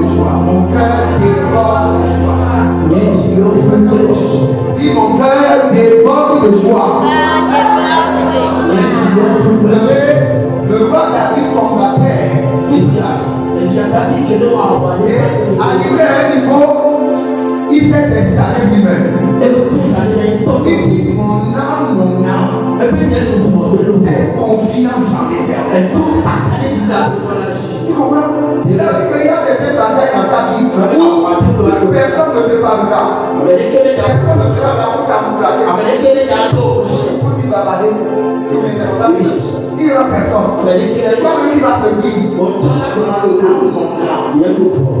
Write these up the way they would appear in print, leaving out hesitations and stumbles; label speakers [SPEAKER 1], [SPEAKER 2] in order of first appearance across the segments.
[SPEAKER 1] de joie. Mon cœur déborde de joie. Dis mon cœur déborde de joie. Le roi David combattait. Arrivé à un niveau, il s'est installé lui-même. Il dit mon âme, aie confiance en l'Éternel. Tu comprends? Il a dit qu'il y a certaines batailles dans ta vie où personne ne te parlera. Personne ne fera la route encourager. Tu vas parler. Il n'y aura personne. Toi-même, il va te dire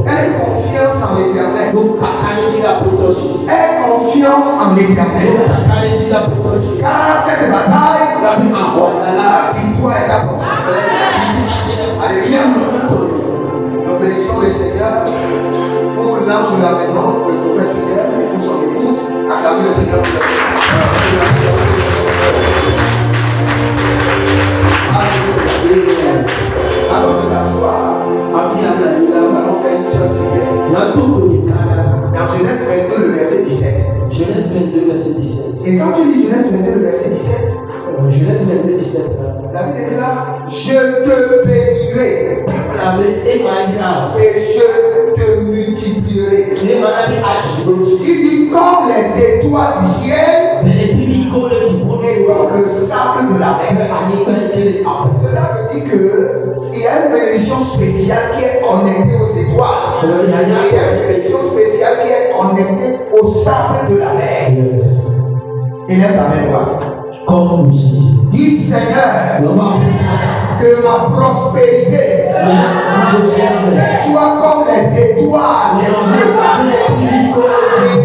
[SPEAKER 1] aie confiance en l'Éternel. Aie confiance en l'Éternel. Car cette bataille, la victoire est à portée. Alléluia. Nous bénissons le Seigneur pour l'ange de la maison, le prophète fidèle et pour son épouse. Acclamez le Seigneur. Alléluia. Alors de t'asseoir, nous allons faire une seule prière. Dans Genèse 22, le verset 17.
[SPEAKER 2] Genèse 22, verset 17.
[SPEAKER 1] Et quand tu lis Genèse 22, le verset 17,
[SPEAKER 2] Genèse 22, 17.
[SPEAKER 1] David est là, je te bénirai et je te multiplierai. Il dit comme les étoiles du ciel et comme le sable de la mer. Cela veut dire qu'il y a une bénédiction spéciale qui est connectée aux étoiles. Il y a une bénédiction spéciale qui est connectée au sable de la mer. Élève ta main droite.
[SPEAKER 2] Comme
[SPEAKER 1] dis Seigneur, que ma prospérité soit comme les étoiles et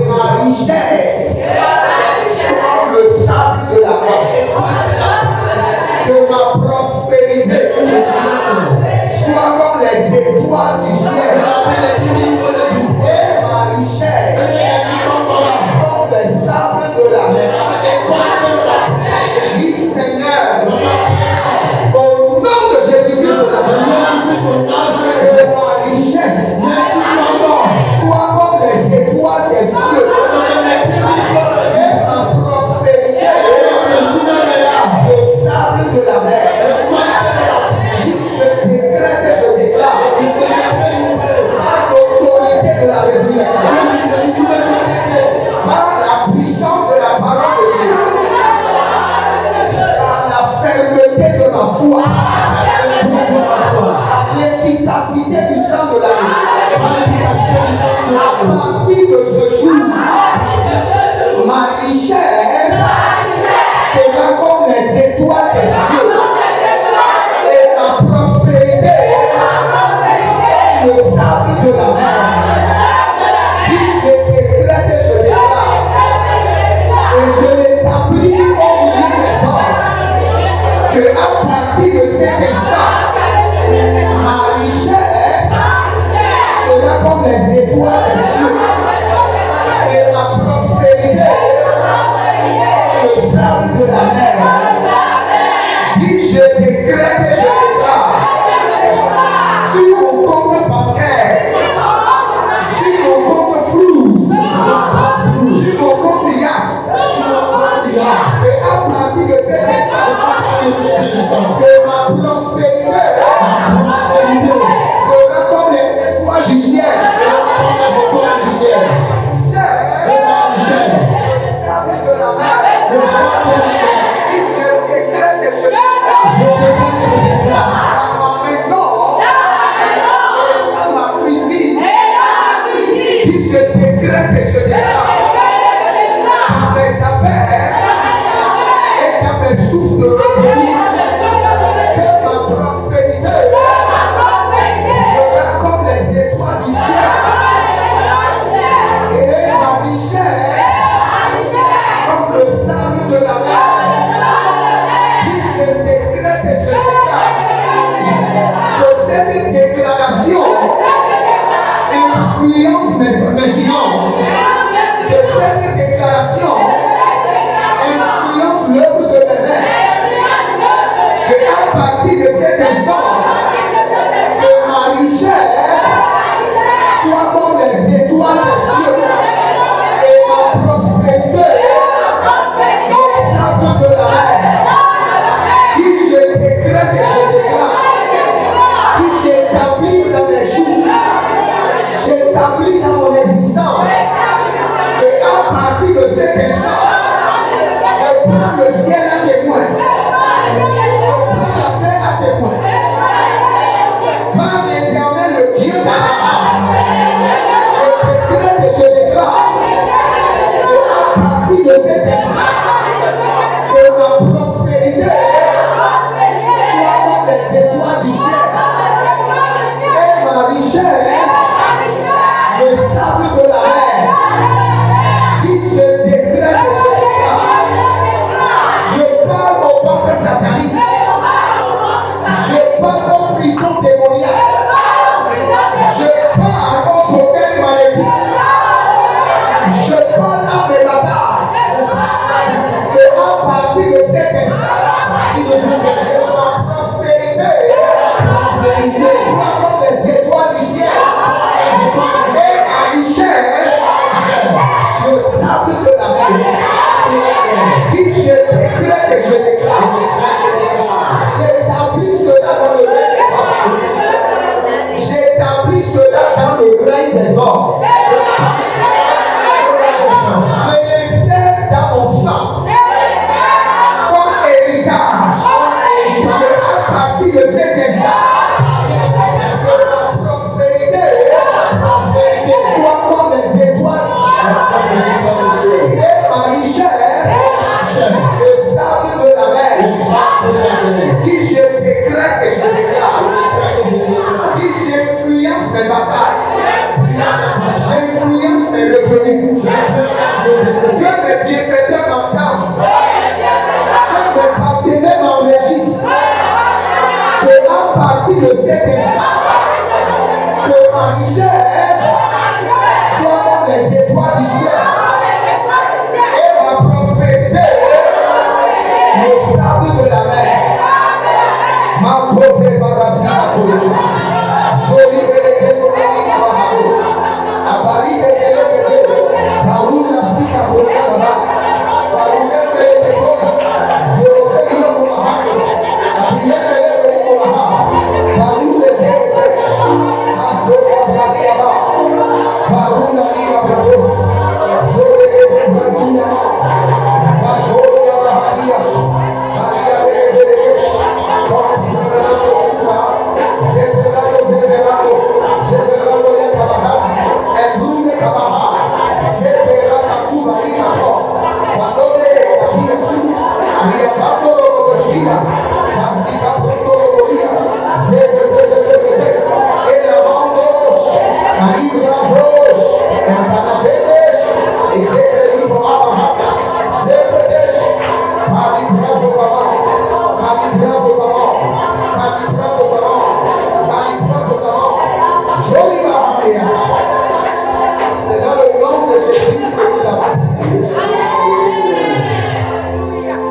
[SPEAKER 1] ma richesse comme le sable de la mer. Que ma prospérité soit comme les étoiles du ciel et ma richesse comme le sable de la mer. Dis Seigneur, au nom de Jésus-Christ, que ma richesse soit comme les étoiles des cieux et ma prospérité le sable de la mer. Je décrète et je déclare par l'autorité de la résurrection, par la puissance de la parole de Dieu, par la fermeté de ma foi, par l'efficacité du sang de l'agneau, à partir de ce jour, ma richesse sera comme les étoiles des cieux et ma prospérité le sable de la mer. Dis, je décrète et je déclare et je l'établis au milieu des hommes que à partir de cet instant, ma richesse sera comme les étoiles des cieux et ma prospérité comme le sable de la mer. Dis, je décrète et je déclare sur mon compte bancaire, sur mon compte flou, sur mon compte IAF, et à partir de cet instant, que ma prospérité sera comme les étoiles du ciel. L'influence est revenue. Que mes bienfaiteurs m'entendent. Que mes partenaires m'enregistrent. Que à partir de cet instant, que ma richesse soit comme les étoiles du ciel. Et ma prospérité, le sable de la mer. Ma pauvre barassi à cause. Zoli beleke zoli kabahos. Abali beleke beleke. Baruna fika bolia baba. Baruna beleke bolia. Zolo beleke bolia. Abriye beleke bolia. Baruna beleke. Azoka bolia baba. Baruna liba baba. Zolo beleke bolia. Bajolia baharia. Baharia beleke beleke. C'est dans le nom de Jésus que nous avons.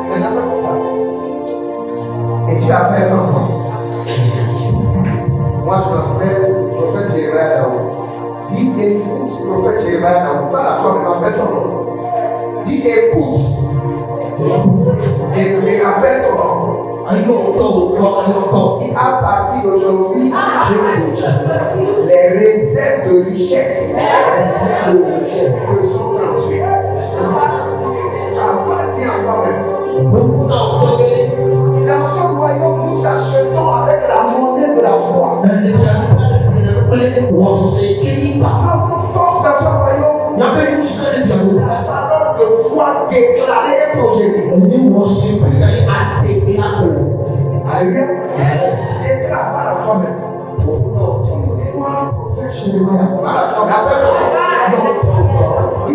[SPEAKER 1] Les enfants comme ça. Et tu appelles ton nom. Moi je transmets le prophète Jérémie là-haut. Dis écoute, prophète Jérémie là-haut. Pas la toi, mais appelle ton nom. Dis écoute. Et appelle ton nom. Et à partir d'aujourd'hui, je m'écoute. Les réserves de richesse me sont transférées. Dans ce royaume, nous achetons avec la monnaie de la foi. Notre force dans ce royaume, la parole de foi déclarée et projetée. Alléluia. Déclare par la foi même.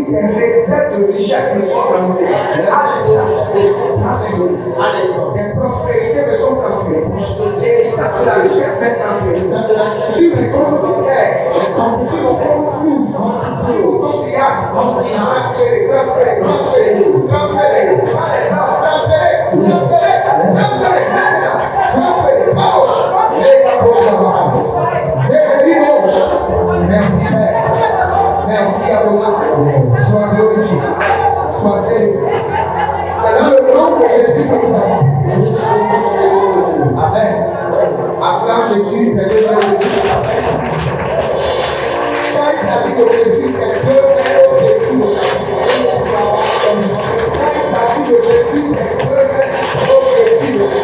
[SPEAKER 1] Les recettes de richesse me sont transférées. Les prospérités me sont transférées. Les statuts de la richesse m'est transférée. Sur les comptes bancaires, sur mon compte flou, sur mon compte trias, merci Père. Merci Adonai. Sois glorifié. Sois célébré. C'est dans le nom de Jésus que nous avons. Amen. Acclame Jésus, fais-le Jésus. Quand il s'agit de Jésus, fais-le Jésus. Quand il s'agit de Jésus, fais-le Jésus.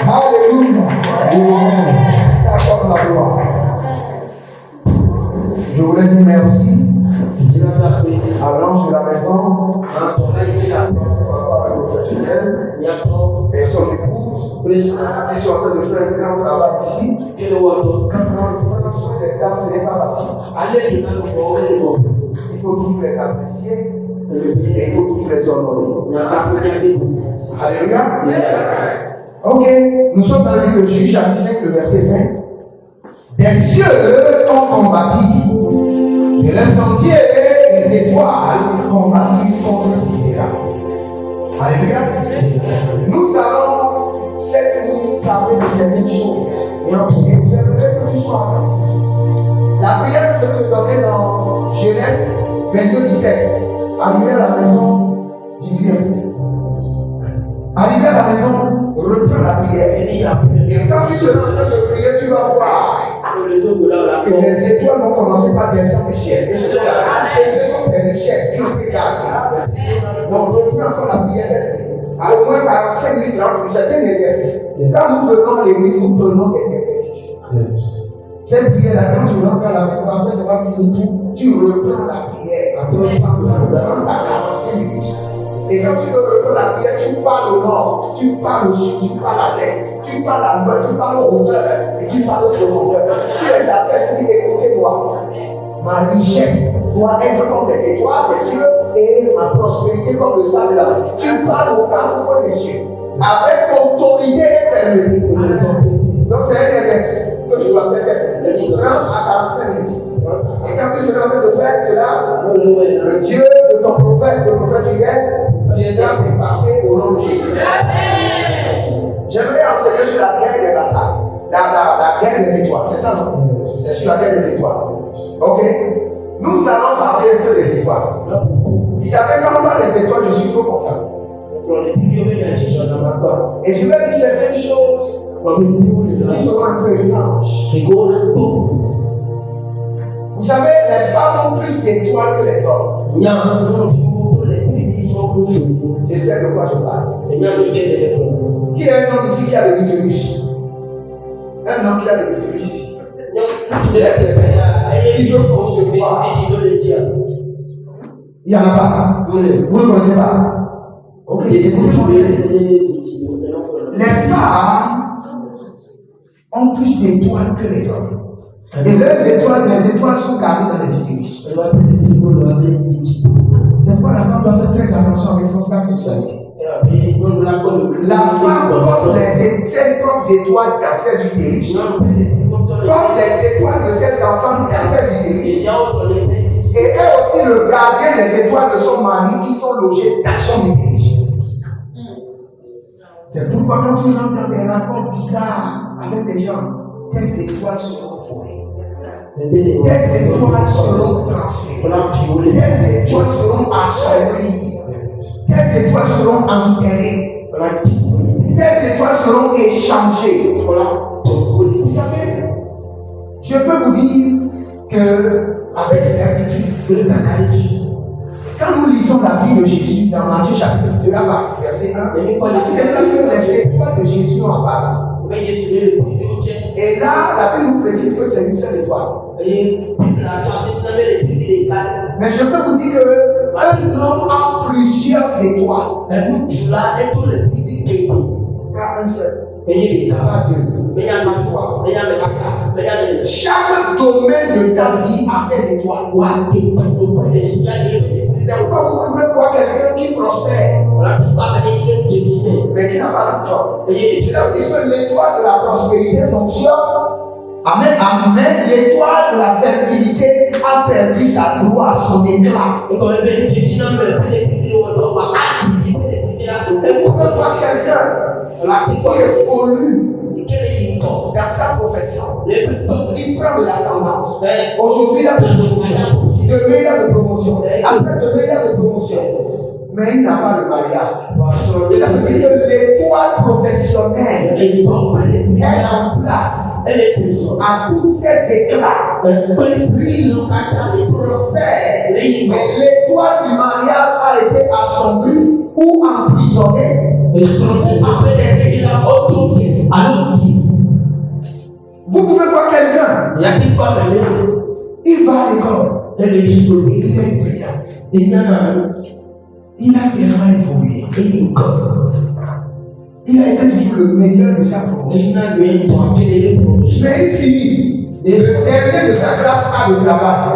[SPEAKER 1] Alléluia. Amen. T'accorde la gloire. Je voulais dire merci à l'ange de la maison, professionnel et son épouse qui sont en train de faire un grand travail ici. Quand on prend soin des âmes, ce n'est pas facile. Il faut toujours les apprécier et il faut toujours les honorer. Alléluia. Ok, nous sommes dans le livre de Juge chapitre 5, le verset 20. Des cieux ont combattu, et les sentiers et les étoiles combattu contre Sisera. Alléluia. Nous allons cette nuit parler de certaines choses. Et j'aimerais que tu sois attentif. La prière que je vais te donner dans Genèse 22, 17. Arrivé à la maison, dis bien. Arrivé à la maison, reprends la prière. Et quand tu seras en train de prier, tu vas voir que les étoiles vont commencer par descendre du ciel. Et ce sont des richesses qui ont été gardées. Donc, je fais encore la prière cette nuit. À au moins 45 minutes, 30 minutes, c'est un exercice. Quand nous venons à l'église, nous prenons des exercices. Cette prière-là, quand tu rentres à la maison, après ça va finir, tu reprends la prière. Après, tu reprends ta 45 minutes. Et quand tu reprends la prière, tu parles au nord, tu parles au sud, tu parles à l'est, tu parles à l'ouest, tu parles aux hauteurs et tu parles aux profondeurs. Tu les appelles, tu dis écoutez-moi. Ma richesse doit être comme les étoiles des cieux et ma prospérité comme le sable de la mer. Tu parles aux quatre coins des cieux avec autorité et fermeté. Donc c'est un exercice que tu dois faire cette 30 à 45 minutes. Et quand tu seras en train de faire cela, le Dieu de ton prophète, le prophète fidèle, viendra préparer au nom de Jésus. J'aimerais enseigner sur la guerre des batailles, la guerre des étoiles. C'est ça, non? C'est sur la guerre des étoiles. Ok? Nous allons parler un peu des étoiles. Vous savez, quand on parle des étoiles, je suis trop content. Et je vais dire certaines choses qui seront un peu étranges. Vous savez, les femmes ont plus d'étoiles que les hommes. Je sais de quoi je parle. Qui est un homme ici qui a le utérus? Un homme qui a le utérus ici. Il n'y en a pas. Vous ne connaissez pas. Ok. Les femmes ont plus d'étoiles que les hommes. Et les étoiles sont gardées dans les utérus. C'est pourquoi la femme doit faire très attention avec sa sexualité. La femme porte ses propres étoiles dans ses utérus. Comme les étoiles de ses enfants dans ses utérus. Et elle aussi le gardien des étoiles de son mari qui sont logées dans son utérus. C'est pourquoi quand tu rentres dans des rapports bizarres avec des gens, tes étoiles seront volées. Tes étoiles seront transférées. Tes étoiles seront assombries. Tes étoiles seront enterrées. Tes étoiles seront échangées. Vous savez, je peux vous dire que avec certitude, quand nous lisons la vie de Jésus dans Matthieu chapitre 2 à partir du verset 1, c'est là que les étoiles de Jésus ont apparu. Et là, la Bible nous précise que c'est une seule étoile. Mais je peux vous dire qu'un homme a plusieurs étoiles. Pas un seul. Pas deux. Chaque domaine de ta vie a ses étoiles. C'est pourquoi vous pouvez voir quelqu'un qui prospère, mais qui n'a pas d'argent. Je leur dis que l'étoile de la prospérité fonctionne. Amen, amen. L'étoile de la fertilité a perdu sa gloire, son éclat. Et vous pouvez voir quelqu'un qui est volu dans sa profession. Il prend de l'ascendance. Aujourd'hui, il a de promotion. Demain, il a de promotion. Après, demain, il a de promotion. Mais il n'a pas de mariage. C'est-à-dire que l'étoile professionnelle est en place. À tous ses éclats. Lui, il prospère. Mais l'étoile du mariage a été assombrie ou emprisonnée. Vous pouvez voir quelqu'un. Il va à l'école. Il est brillant. Il a tellement évolué. Il a été toujours le meilleur de sa promotion. Mais il finit. Le dernier de sa classe a le travail.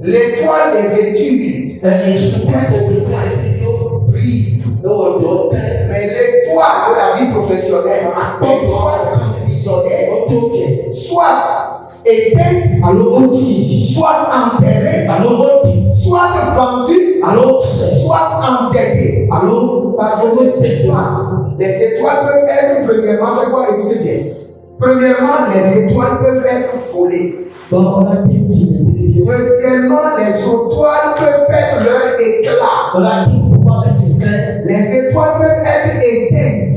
[SPEAKER 1] L'étoile des études brille. Mais l'étoile de la vie professionnelle est soit emprisonnée, soit éteinte, soit enterrée, soit vendue, soit endettée. Parce que les étoiles peuvent être premièrement, faites quoi, écoutez bien. Premièrement, les étoiles peuvent être volées. Deuxièmement, les étoiles peuvent perdre leur éclat. Les étoiles peuvent être éteintes.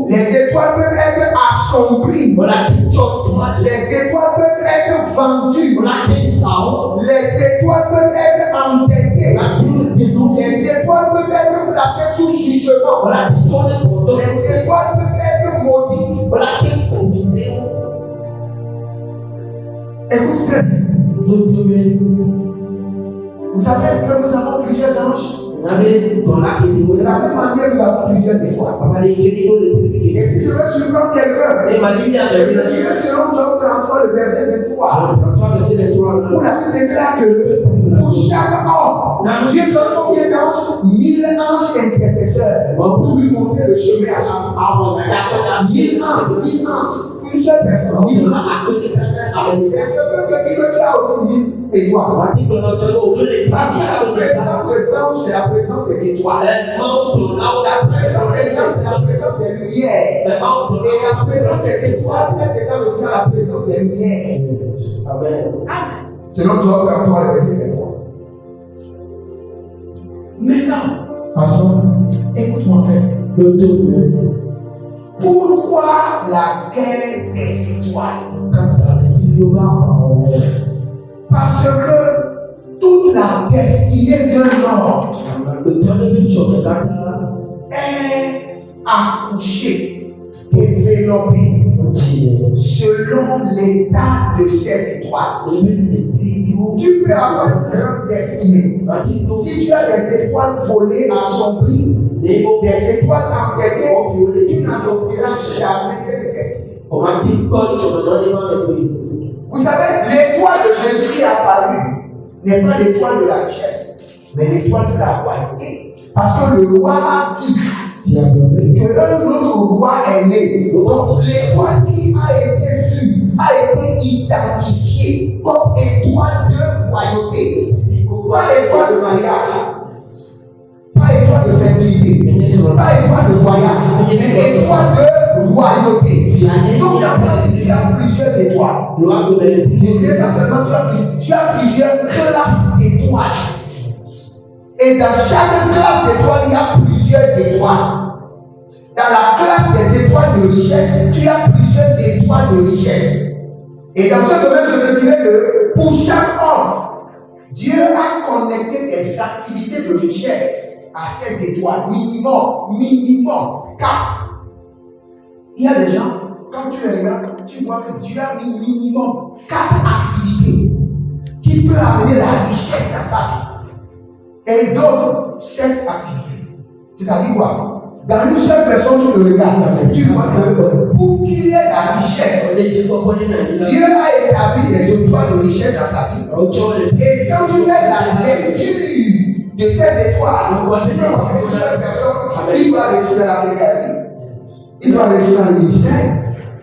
[SPEAKER 1] Les étoiles peuvent être assombries. Les étoiles peuvent être vendues. Les étoiles peuvent être endettées. Les étoiles peuvent être placées sous jugement. Les étoiles peuvent être maudites. Écoute très bien. Vous savez que nous avons plusieurs anges. De la même manière, nous avons plusieurs étoiles. Et si je veux surprendre quelqu'un, je dirais selon Job 33, le verset 23, où la Bible déclare que pour chaque homme, Dieu donne combien d'anges? 1000 anges intercesseurs pour lui montrer le chemin à son âme. 1000 anges. Une seule personne. 1000 anges. Est-ce que tu veux faire aussi 1000 étoiles? Parce que la présence des anges, c'est la présence des étoiles. La présence des anges, c'est la présence des lumières. Et la présence des étoiles, c'est également aussi la présence des lumières. Amen. Selon Job 33, le verset 23. Maintenant, passons. Écoute-moi très bien. Pourquoi la guerre des étoiles? Parce que toute la destinée d'un homme est accouchée, développée selon l'état de ces étoiles. Tu peux avoir une grande destinée. Si tu as des étoiles volées à son prix, des étoiles empêtées, tu n'adopteras jamais cette destinée. Vous savez, l'étoile de Jésus qui est apparue n'est pas l'étoile de la richesse, mais l'étoile de la royauté. Parce que le roi a dit qu'un autre roi est né. Donc l'étoile qui a été vue a été identifiée comme étoile de royauté. Pas étoile de mariage, pas étoile de fertilité, pas étoile de voyage, mais étoile de royauté. Donc il y a plusieurs étoiles. Tu as plusieurs classes d'étoiles. Et dans chaque classe d'étoiles, il y a plusieurs étoiles. Dans la classe des étoiles de richesse, tu as plusieurs étoiles de richesse. Et dans ce domaine, je te dirais que pour chaque homme, Dieu a connecté des activités de richesse à ces étoiles. Minimum 4. Il y a des gens, quand tu les regardes, tu vois que Dieu a mis minimum 4 activités qui peuvent amener la richesse dans sa vie. Et il donne cette activité. C'est-à-dire quoi? Dans une seule personne, tu le regardes, tu vois que pour qu'il y ait la richesse, Dieu a établi des étoiles de richesse dans sa vie. Et quand tu fais la lecture de ces étoiles, tu peux voir qu'une seule personne, il doit réussir dans la mécanique, il doit réussir dans le ministère,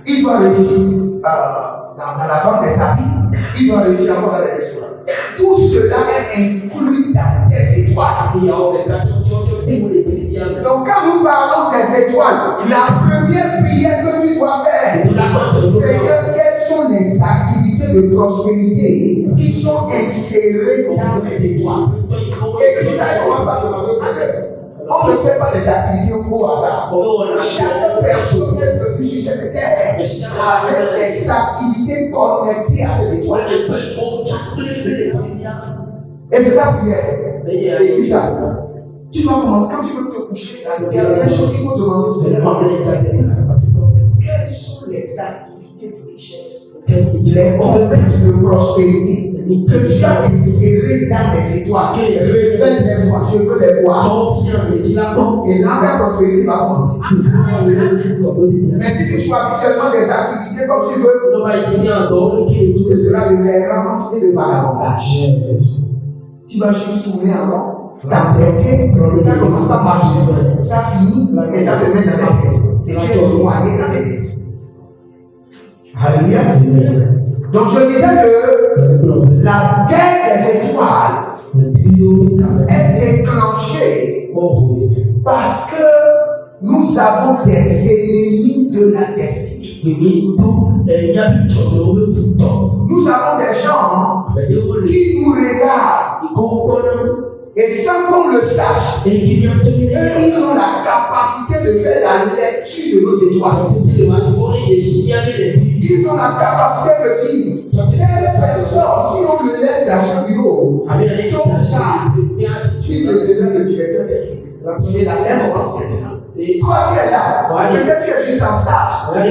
[SPEAKER 1] il doit réussir dans la vente des habits, il doit réussir encore dans les restaurants. Tout cela est inclus dans des étoiles. Donc quand nous parlons des étoiles, la première prière que tu dois faire, Seigneur, quelles sont les activités de prospérité qui sont insérées dans les étoiles? Et puis ça commence par demander au Seigneur. On ne fait pas des activités au hasard. Chaque personne est venue sur cette terre avec des activités connectées à ces étoiles. Et c'est ta prière. Et puis ça, tu vas commencer, quand tu veux te coucher, la dernière chose qu'il faut demander au Seigneur, quelles sont les activités de richesse, les objectifs de prospérité que tu as inséré dans les étoiles? Je veux les voir. Et là, la prospérité va commencer. Mais si tu choisis seulement des activités comme tu veux, ce sera de l'errance et de vagabondage. Tu vas juste tourner en rond, t'embêter, ça commence à marcher, ça finit et ça te met dans la tête. Et tu es noyé dans les têtes. Alléluia. Donc je disais que la guerre des étoiles est déclenchée parce que nous avons des ennemis de la destinée. Nous avons des gens qui nous regardent et sans qu'on le sache, ils ont la capacité de faire la lecture de nos étoiles. Ils ont la capacité de dire, telle personne, si on le laisse dans ce bureau, comme ça, tu deviens le directeur d'équipe. Et la même commence maintenant. Et toi, tu es là, peut-être tu es juste en stage, et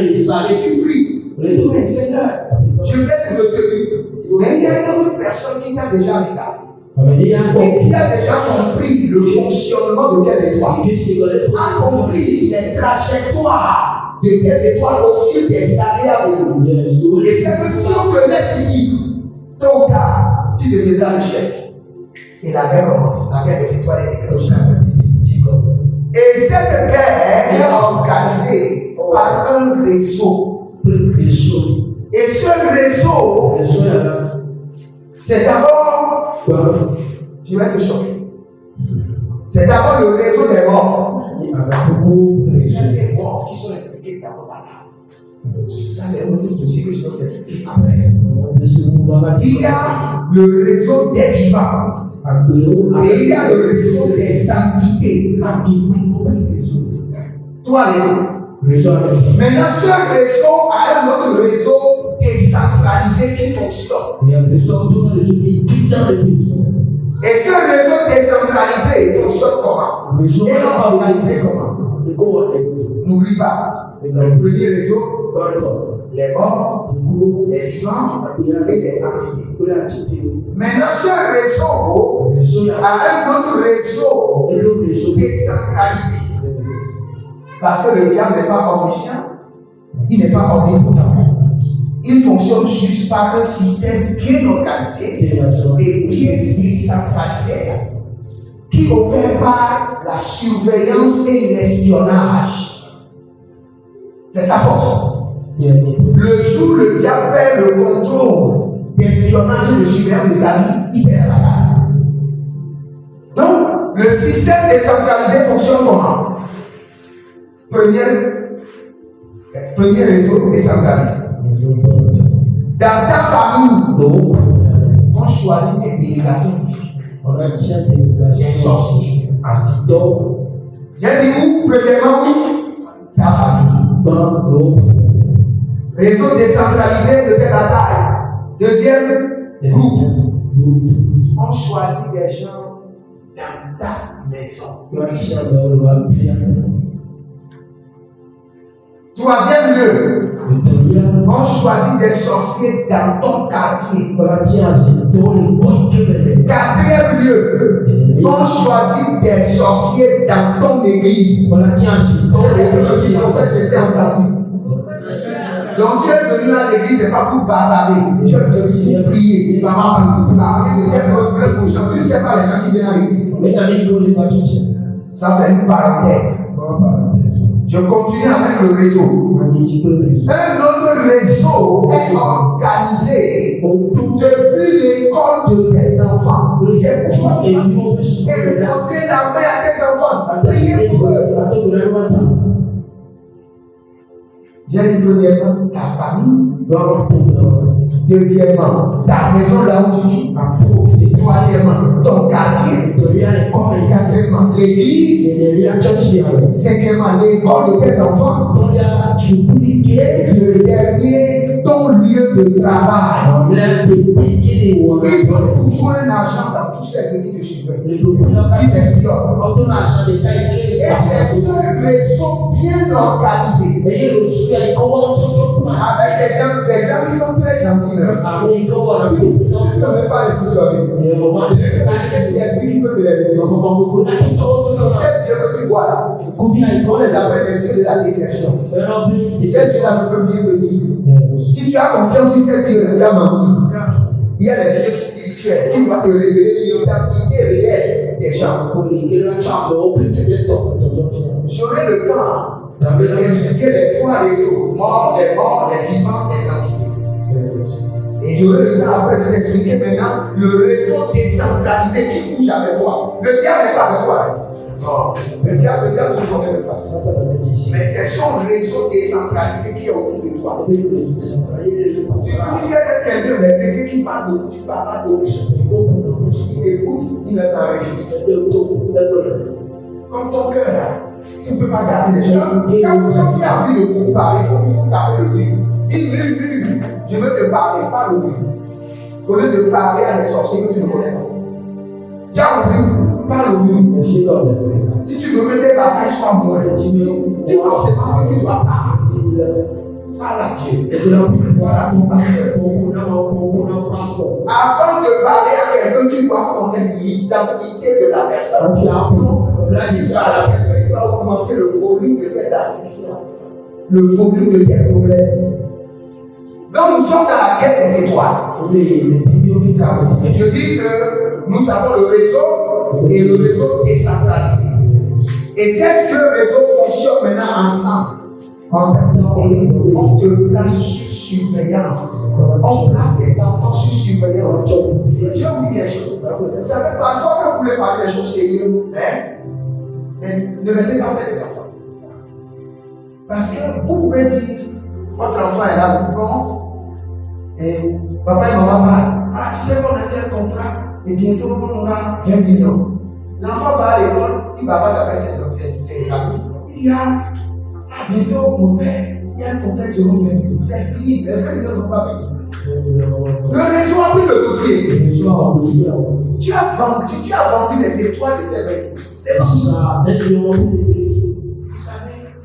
[SPEAKER 1] tu pries. Mais Seigneur, je vais te retenir. Mais il y a une autre personne qui t'a déjà regardé. et qui a déjà compris le fonctionnement de tes étoiles, a compris les trajectoires de tes étoiles au fil des années à venir. Et c'est que si on te laisse ici, tôt ou tard, tu deviendras le chef. Et la guerre commence. La guerre des étoiles et des cloches. Et cette guerre est organisée par un réseau. Et ce réseau, c'est d'abord, je vais te choquer. C'est d'abord le réseau des morts. Il y a des morts qui sont impliqués d'abord par là. Ça, c'est un autre dossier que je vais t'expliquer après. Il y a le réseau des vivants. Et il y a le réseau des entités. Trois réseaux. Maintenant, ce réseau a un autre réseau décentralisé qui fonctionne. Et ce réseau décentralisé fonctionne comment? Et organisé comment? N'oublie pas, le premier réseau, les morts, les vivants et les entités. Maintenant, ce réseau a un autre réseau décentralisé. Parce que le diable n'est pas omniscient, il n'est pas omnipotent. Il fonctionne juste par un système bien organisé et bien décentralisé qui opère par la surveillance et l'espionnage. C'est sa force. Le jour où le diable perd le contrôle d'espionnage et de surveillance de ta vie, il perd la balle. Donc, le système décentralisé fonctionne comment? Premier réseau décentralisé. Dans ta famille, on choisit des délégations ici. On a des sorciers. J'ai dit où? Premièrement, ta famille. Réseau décentralisé de telle taille. Deuxième groupe. On choisit des gens dans ta maison. Troisième lieu, on choisit des sorciers dans ton quartier. Quatrième lieu, on choisit des sorciers dans ton église. J'étais entendu. Donc tu es venu à l'église, c'est pas pour bavarder. Tu es venu pour prier. Il va parler de tes problèmes aux gens. Tu ne sais pas les gens qui viennent à l'église. Ça, c'est une parenthèse. Je continue avec le réseau. Un autre réseau est organisé depuis l'école de tes enfants. C'est toi qui et lancer la main à tes enfants. Priez pour eux. J'ai dit premièrement, ta famille. Deuxièmement, ta maison là où tu vis. Troisièmement, ton quartier. Quatrièmement, l'église. Cinquièmement, l'école de tes enfants. Et le dernier, ton lieu de travail. Il faut toujours un argent dans tous ces lieux de surveillance. Il t'espionne. Et c'est un réseau bien organisé. Avec des gens qui sont très gentils. Tu ne peux même pas les sous-soler. L'esprit qui peut te les donner. Ces yeux que tu vois là, on les appelle les yeux de la déception. Et ces yeux-là ne peuvent rien te dire. Si tu as confiance sur ces yeux, tu as menti. Il y a les yeux spirituels qui doivent te révéler l'identité réelle des gens. J'aurai le temps d'expliquer les trois réseaux, les morts, les vivants, les entités. Et j'aurai le temps après de t'expliquer maintenant le réseau décentralisé qui bouge avec toi. Le diable n'est pas avec toi. Non, le diable ne connaît même pas. Mais c'est son réseau décentralisé qui est autour de toi. Si tu es quelqu'un de chrétien qui parle beaucoup, tu parles beaucoup. Il écoute, il les enregistre. Comme ton cœur là, tu ne peux pas garder les choses. Quand tu as envie de beaucoup parler, il faut taper le nez. Dis murmure, je veux te parler, pas le mur. Au lieu de parler à des sorciers que tu ne connais pas. Tu as compris? Pas le mur. Si tu veux que tes bagages soient moins, dis forcément que tu dois parler. Parle à Dieu. Voilà ton pasteur. Avant de parler à quelqu'un, tu dois connaître l'identité de la personne.
[SPEAKER 2] Là, il sera là.
[SPEAKER 1] Tu dois augmenter le volume de tes afflictions, le volume de tes problèmes. Donc nous sommes dans la guerre des étoiles. Je dis que nous avons le réseau et le réseau décentralisé. Et ces deux réseaux fonctionnent maintenant ensemble. Et on te place sur surveillance. On place des enfants sur surveillance. Je vous dis quelque chose. Vous savez, parfois quand vous voulez parler des choses sérieuses, ne laissez pas faire des enfants. Parce que vous pouvez dire, votre enfant est là, tout bon, et papa et maman parlent. Ah, tu sais qu'on a tel contrat, et bientôt on aura 20 millions. L'enfant va à l'école, il va pas taper ses amis. Il dit, bientôt mon père, il y a un contrat sur mon frère. C'est fini, les 20 millions ne vont pas venir. Le réseau a pris le dossier. Tu as vendu les étoiles de ces 20 millions. C'est ça.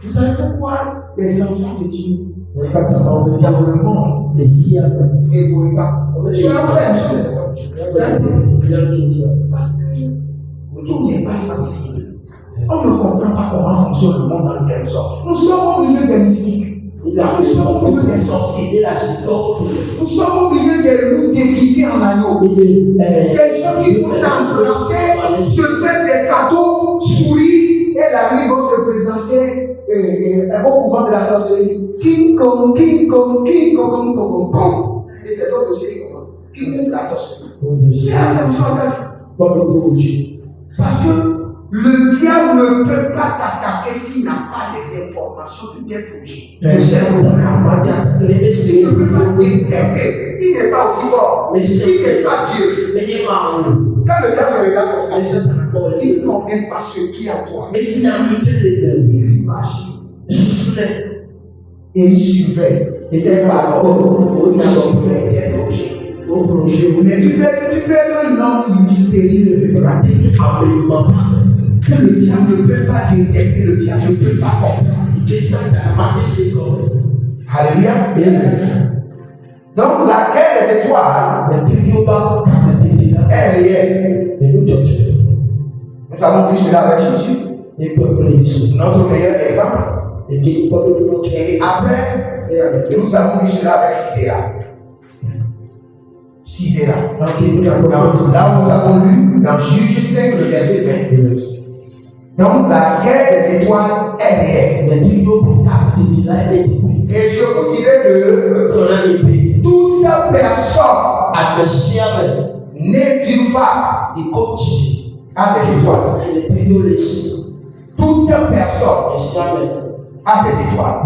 [SPEAKER 1] Vous savez pourquoi les enfants de Dieu dans le monde évoluent pas. Tu as appris parce que tout n'est pas sensible. On ne comprend pas comment fonctionne le monde dans lequel nous sommes. Nous sommes au milieu des mystiques. Nous sommes au milieu des sorciers. Nous sommes au milieu des loups déguisés en agneaux. Des gens qui vont t'embrasser, te faire des cadeaux, sourire, et la nuit vont se présenter au couvent de la sorcellerie. King Kong, King Kong, King Kong, King Kong, Kong. Et c'est donc aussi qui commence. Qui est la sorcellerie? C'est attention à ta vie. Parce que le diable ne peut pas t'attaquer s'il n'a pas les informations de tes projets. S'il ne peut pas t'interpréter, il n'est pas aussi fort. Mais s'il n'est pas Dieu, quand le diable regarde comme ça, il ne connaît pas ce qui est en toi. Il imagine. Et il surveille. Et tes paroles, il surveille tes projets. Mais tu peux être un homme mystérieux. Que le diable ne peut pas détecter, le diable ne peut pas comprendre. Alléluia. Donc la guerre des étoiles est réelle. Nous avons vu cela avec Jésus, notre meilleur exemple. Et après, nous avons vu cela avec Sisera. Là où nous avons lu dans Juge 5, le verset 20. Donc la guerre des étoiles est réelle. Et je vous dirais que toute personne née d'une femme a des étoiles. Toute personne a des étoiles.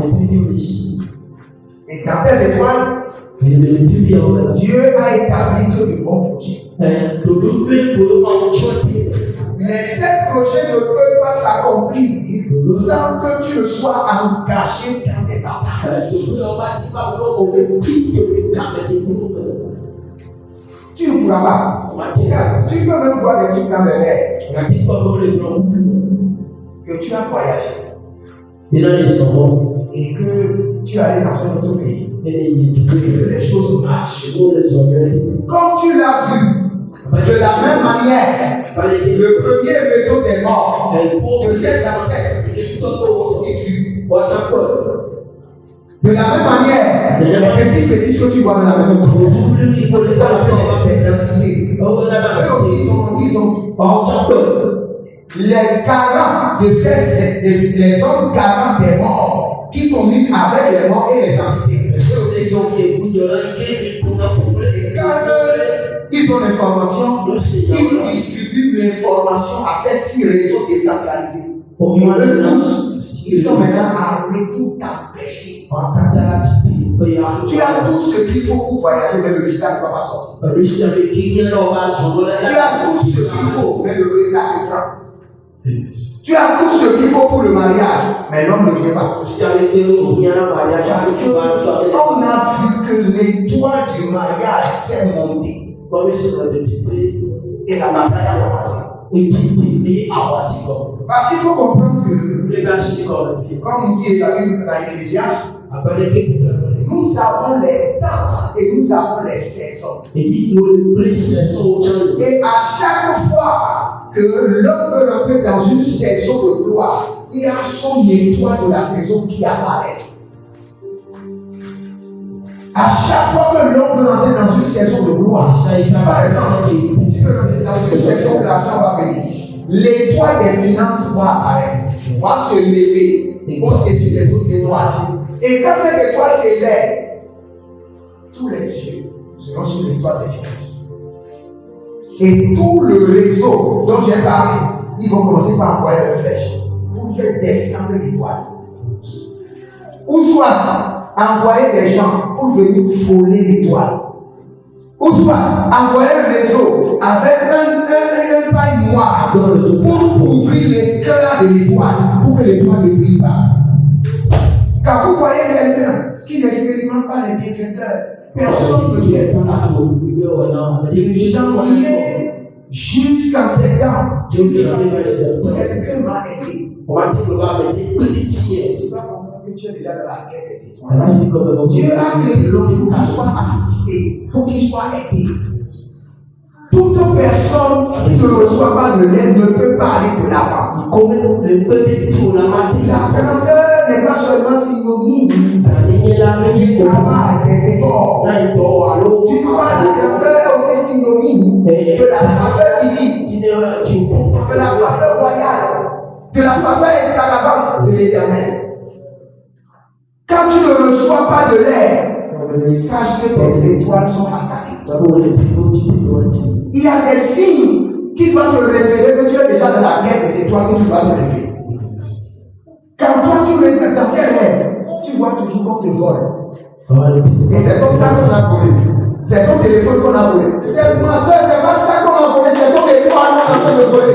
[SPEAKER 1] Et dans tes étoiles, Dieu a établi que de bons projets. Mais ces projets ne peuvent pas s'accomplir sans que tu ne sois engagé dans des batailles. Tu ne pourras pas. Tu peux même voir des trucs dans les rêves. Que tu as voyagé. Et que tu es allé dans un autre pays. Et que les choses marchent. Comme tu l'as vu. De la même manière, le premier réseau des morts de tes ancêtres aussi vu. De la même manière, les petits que tu vois dans la maison, il faut les appeler des entités. Ils ont vu. Les garants de les hommes garants des morts qui communiquent avec les morts et les entités. Ils ont l'information, ils distribuent l'information à ces 6 réseaux décentralisés. Et eux tous, ils sont maintenant armés pour t'empêcher. Tu as tout ce qu'il faut pour voyager, mais le visa ne va pas sortir. Tu as tout ce qu'il faut, mais le retard te prend. Tu as tout ce qu'il faut pour le mariage, mais l'homme ne vient pas. On a vu que l'étoile du mariage s'est montée. Et la bataille a commencé. Parce qu'il faut comprendre que, comme dit dans l'Ecclésiaste, nous nous avons les temps et nous avons les saisons. Et à chaque fois que l'homme veut rentrer dans une saison de gloire, il y a son étoile de la saison qui apparaît. À chaque fois que l'homme veut rentrer dans une saison de gloire, par exemple, tu veux rentrer dans une saison où l'argent va venir, l'étoile des finances va apparaître, va se lever, monter sur les autres étoiles. Et quand cette étoile s'élève, tous les yeux seront sur l'étoile des finances. Et tout le réseau dont j'ai parlé, ils vont commencer par envoyer des flèches pour faire descendre l'étoile. Ou soit envoyer des gens pour venir voler l'étoile. Ou soit envoyer un réseau avec un paille noir pour couvrir l'éclat de l'étoile, pour que l'étoile ne brille pas. Quand vous voyez quelqu'un qui n'expérimente pas les bienfaiteurs, personne ne peut être dans la vie. Les gens liés jusqu'en 7 ans, quelqu'un m'a aidé. Tu vas comprendre que tu es déjà dans la guerre des étoiles. Dieu a créé l'homme pour qu'il soit assisté, pour qu'il soit aidé. Toute personne qui ne reçoit pas de l'aide ne peut pas aller de l'avant. La grandeur n'est pas seulement synonyme du travail, des efforts. Tu vois, la grandeur est aussi synonyme de la faveur divine, de la faveur royale, de la faveur extravagante de l'Éternel. Quand tu ne reçois pas de l'aide, sache que tes étoiles sont attaquées. Il y a des signes qui doivent te révéler que tu es déjà dans la guerre des étoiles, que tu dois te lever. Quand toi tu regardes dans quel rêve, tu vois toujours qu'on te vole. Et c'est comme ça qu'on a volé. C'est ton téléphone qu'on a volé. C'est ma soeur, c'est pas ça qu'on a volé, c'est ton étoile qu'on a fait de voler.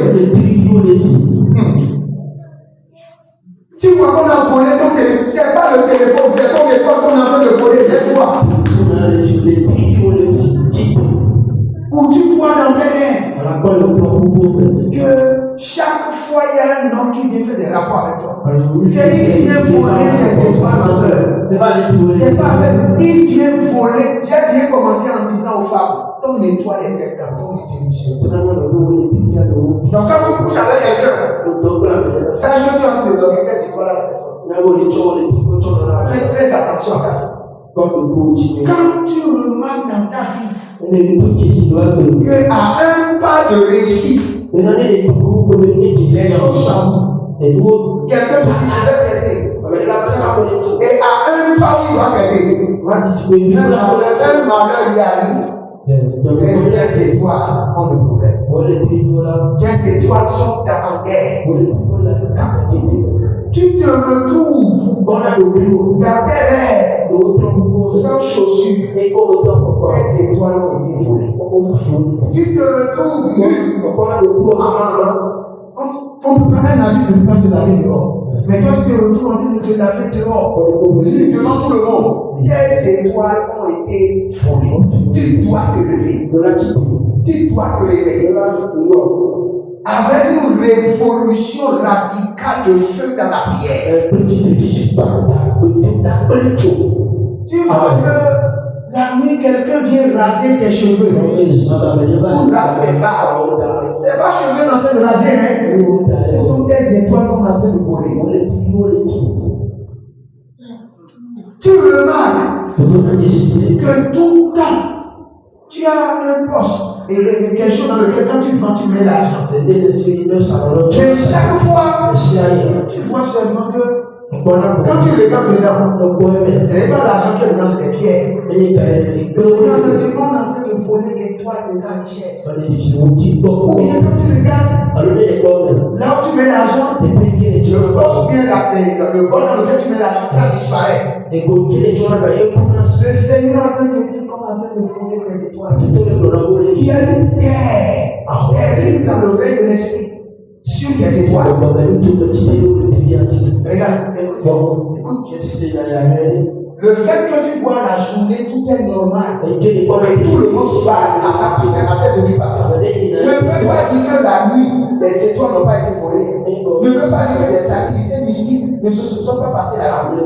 [SPEAKER 1] Tu vois qu'on a volé ton téléphone, c'est pas le téléphone, c'est ton étoile qu'on a fait de voler, c'est toi. Où tu vois dans tes rêves que chaque fois il y a un homme qui vient faire des rapports avec toi. C'est lui qui vient voler tes étoiles, ma soeur. C'est pas avec il vient voler. J'ai bien commencé en disant aux femmes, ton étoile est dans ton émission. Donc quand tu couches avec quelqu'un, sache que tu es en train de donner tes étoiles à la personne. Fais très attention à ta vie. Quand tu remarques dans ta vie qu'à un pas de réussite, les choses changent. Quelqu'un te dit je vais t'aider. Et à un pas où il va t'aider, un malheur lui arrive. Tes étoiles ont des problèmes. Tes étoiles sont en guerre. Tu te retrouves dans tes rêves sans chaussures et tes étoiles ont été volées. Tu te retrouves nu à main. On peut pas un avis de ne pas se laver dehors. Mais toi tu te retrouves en train de te laver dehors. Devant tout le monde. Tes étoiles ont été volées. Tu dois te lever. Tu dois te réveiller. Avec une révolution radicale de feu dans la prière. Tu vois que la nuit, quelqu'un vient raser tes cheveux. Ou raser tes barbes. C'est pas cheveux en train de raser, hein? Ce sont tes étoiles qu'on est en train de voler. Tu remarques que tout le temps, tu as un poste et quelque chose dans lequel quand tu vends, tu mets l'argent. Mais chaque fois, tu vois seulement que quand tu regardes dedans, ce n'est pas l'argent qui est dedans, c'est des pierres. On est en train de voler l'étoile de ta richesse. Ou bien quand tu regardes, là où tu mets l'argent, le poste ou bien le bol dans lequel tu mets l'argent, ça disparaît. Le Seigneur est en train de dire qu'on est en train de voler les étoiles. Il y a une guerre terrible dans le règne de l'esprit sur les étoiles. Regarde, écoute. Le fait que tu vois la journée, tout est normal. Et tout le monde va à ses occupations. Ne peut pas dire que la nuit, les étoiles n'ont pas été volées. Ne peut pas dire que les activités mystiques ne se sont pas passées à la nuit.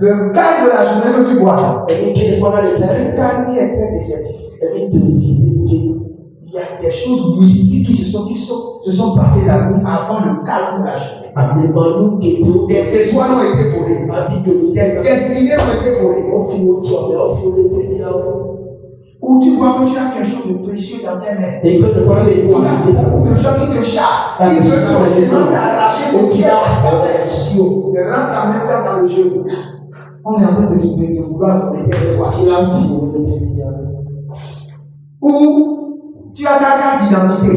[SPEAKER 1] Le calme de la journée que tu vois,
[SPEAKER 2] Et qui est pendant les
[SPEAKER 1] c'est
[SPEAKER 2] années,
[SPEAKER 1] un calme qui est très déceptif.
[SPEAKER 2] et de s'identifier.
[SPEAKER 1] Il y a des choses mystiques qui se sont passées la nuit avant le calme de la journée.
[SPEAKER 2] Appelez-moi que tout
[SPEAKER 1] Des étoiles ont été volées.
[SPEAKER 2] ma vie de
[SPEAKER 1] Des
[SPEAKER 2] ciel.
[SPEAKER 1] destinées ont été volées.
[SPEAKER 2] Au fil au toit, au fil au détail.
[SPEAKER 1] Où tu vois que tu as quelque chose de précieux dans tes mains.
[SPEAKER 2] Et que le problème est
[SPEAKER 1] Il y a beaucoup de gens qui te chassent. Ils veulent forcément t'arracher ce qui est dans ta main. Tu rentres en même temps dans le jeu. On est en train de vouloir voler tes étoiles. Ou tu as ta carte d'identité.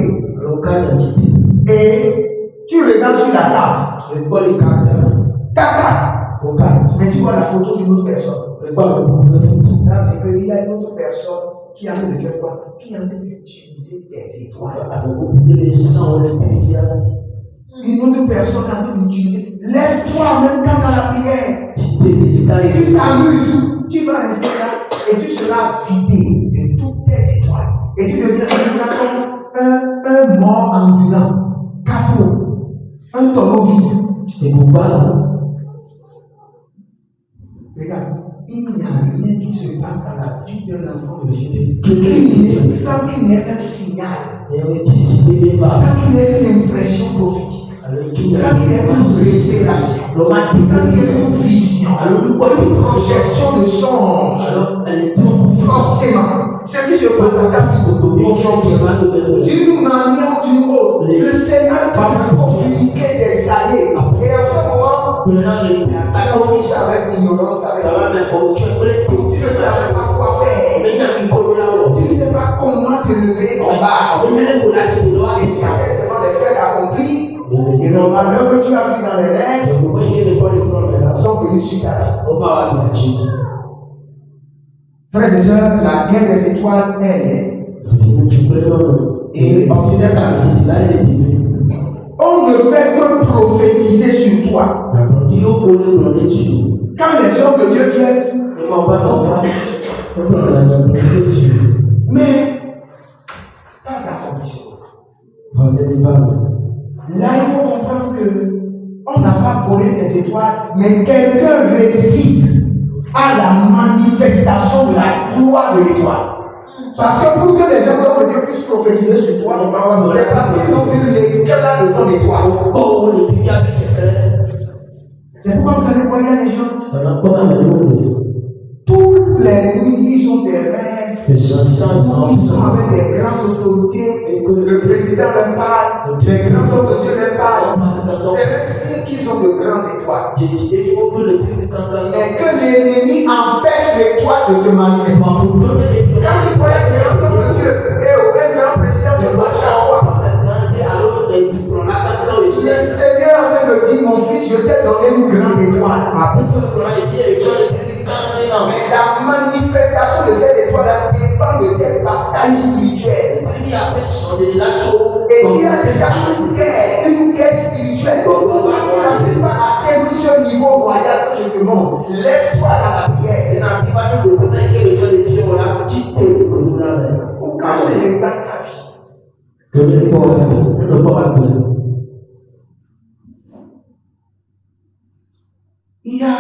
[SPEAKER 1] Et tu regardes sur la carte. Ta carte. Mais tu vois la photo d'une autre personne. Là, c'est qu'il y a une autre personne qui a envie de faire quoi? Qui a envie d'utiliser tes étoiles. Une autre personne a envie d'utiliser. Lève-toi en même temps dans la prière. Si tu t'amuses, tu vas rester là et tu seras vidé de toutes tes étoiles. Et tu deviendras comme un mort ambulant, capot, un tonneau vide. Regarde, il n'y a rien qui se passe dans la vie de l'enfant de Dieu sans qu'il n'y ait un signal, sans qu'il y ait une impression prophétique, sans qu'il y ait une révélation, sans qu'il y ait une vision, une projection de songe. Forcément, ce qui se passe dans ta vie aujourd'hui, d'une manière ou d'une autre, le Seigneur va communiquer des années. Et en ce moment, ta commission avec l'ignorance, avec tu ne savais pas quoi faire. Tu ne sais pas comment te lever en bas. Et tu as tellement de faits accomplis. Et normalement que tu as vu dans les rêves sont venus sur ta vie. Frères et sœurs, la guerre des étoiles, elle est. Et on ne fait que prophétiser sur toi. Quand les hommes de Dieu viennent, mais pas d'accomplissement. Là, il faut comprendre que on n'a pas volé des étoiles, mais quelqu'un résiste à la manifestation de la gloire de l'étoile. Parce que pour que les hommes de Dieu puissent prophétiser sur toi, c'est parce qu'ils ont vu l'éclat de ton étoile. C'est pourquoi vous allez voir les gens. Toutes les nuits, ils ont des rêves. Ils sont avec des grandes autorités. Le président leur parle. Les grands hommes de Dieu leur parlent. C'est ainsi qu'ils ont de grandes étoiles. Et que l'ennemi empêche l'étoile de se manifester. Quand il voit un grand homme de Dieu et un grand président de Bachawa, le Seigneur me dit, mon fils, je t'ai donné une grande étoile. Mais la manifestation de cette étoile dépend de tes batailles spirituelles. Et il y a déjà une guerre spirituelle. Pour que tu n'arrives pas à atteindre ce niveau royal que je te montre, lève-toi dans la prière. Ou quand tu regardes ta vie, il y a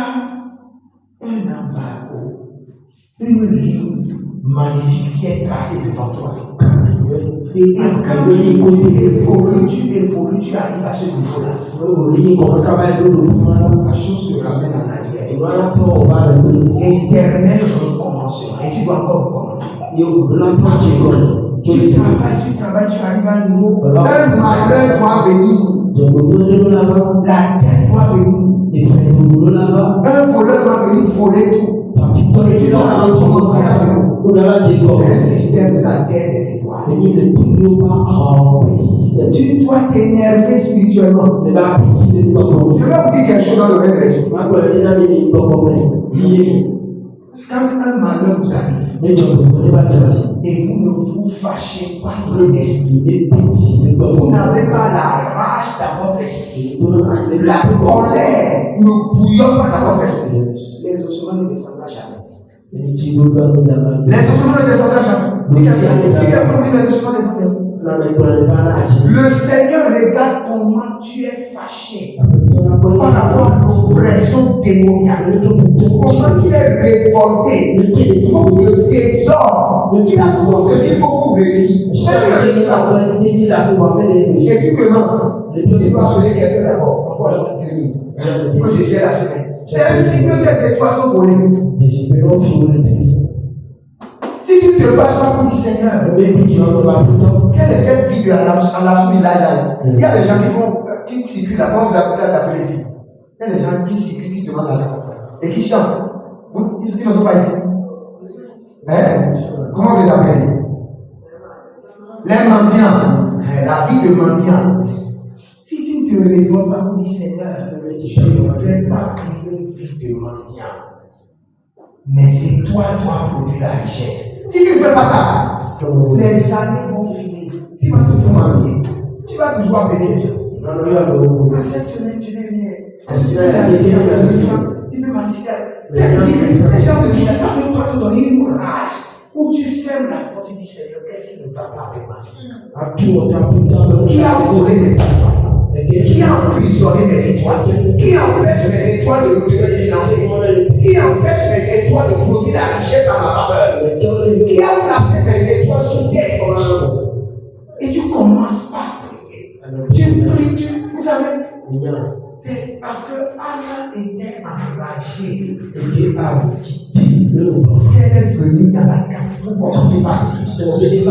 [SPEAKER 1] un embargo, une ligne magnifique qui est tracée devant toi. Et quand tu évolues, tu arrives à ce niveau-là. La chose te ramène en arrière. Éternel recommencement. Et tu dois encore recommencer. Tu travailles, tu arrives à un niveau. Un malheur doit venir. La terre doit venir. Un voleur doit venir voler tout. Et tu dois recommencer à zéro. Un système, c'est la guerre des étoiles. Tu dois t'énerver spirituellement. Je vais vous dire quelque chose dans le règne de l'esprit. Quand un malheur vous arrive, et vous ne vous fâchez pas dans l'esprit, vous n'avez pas la rage dans votre esprit, la colère ne bouillonne pas dans votre esprit, les ossements ne descendront jamais. Les ossements ne descendront jamais. Si quelqu'un vous dit les ossements descendront, Le Seigneur regarde comment tu es fâché par rapport à l'oppression démoniaque. Comment tu es révolté contre le désordre. Tu as tout ce qu'il faut pour réussir. Et tu me mens. Tu dois sonner quelqu'un d'abord. Pourquoi le tenir? Il faut que je gère la semaine. C'est ainsi que les étoiles sont volées. Si tu te fâches pas pour dire Seigneur, quelle est cette vie à la soumise là? Il y a des gens qui circulent là, comment vous appelez ici? Il y a des gens qui circulent, qui demandent l'argent comme ça. Et qui chantent. Ils ne sont pas ici. Hein? Comment vous les appelez? Les mendiants. La vie de mendiant. Si tu ne te révoltes pas pour dire Seigneur, je ne vais pas vivre une vie de mendiant. Mais c'est toi qui dois produire la richesse. Si tu ne fais pas ça, les années vont finir. Tu vas toujours mentir. Tu vas toujours appeler les gens. Cette semaine, tu n'es rien. Tu peux m'assister. Ces gens de vie, ça peut toi te donner une rage où tu fermes la porte et tu dis Seigneur, qu'est-ce qui ne va pas avec ma vie? Qui a volé mes étoiles? Qui a emprisonné mes étoiles? Qui empêche mes étoiles de financer? Qui empêche mes étoiles de produire la richesse à ma faveur? Qui a placé mes étoiles sous tes informations? Et tu commences par prier. Tu pries, vous savez, c'est parce que Anna était enragée. Elle est venue dans la cave pour commencer par prier.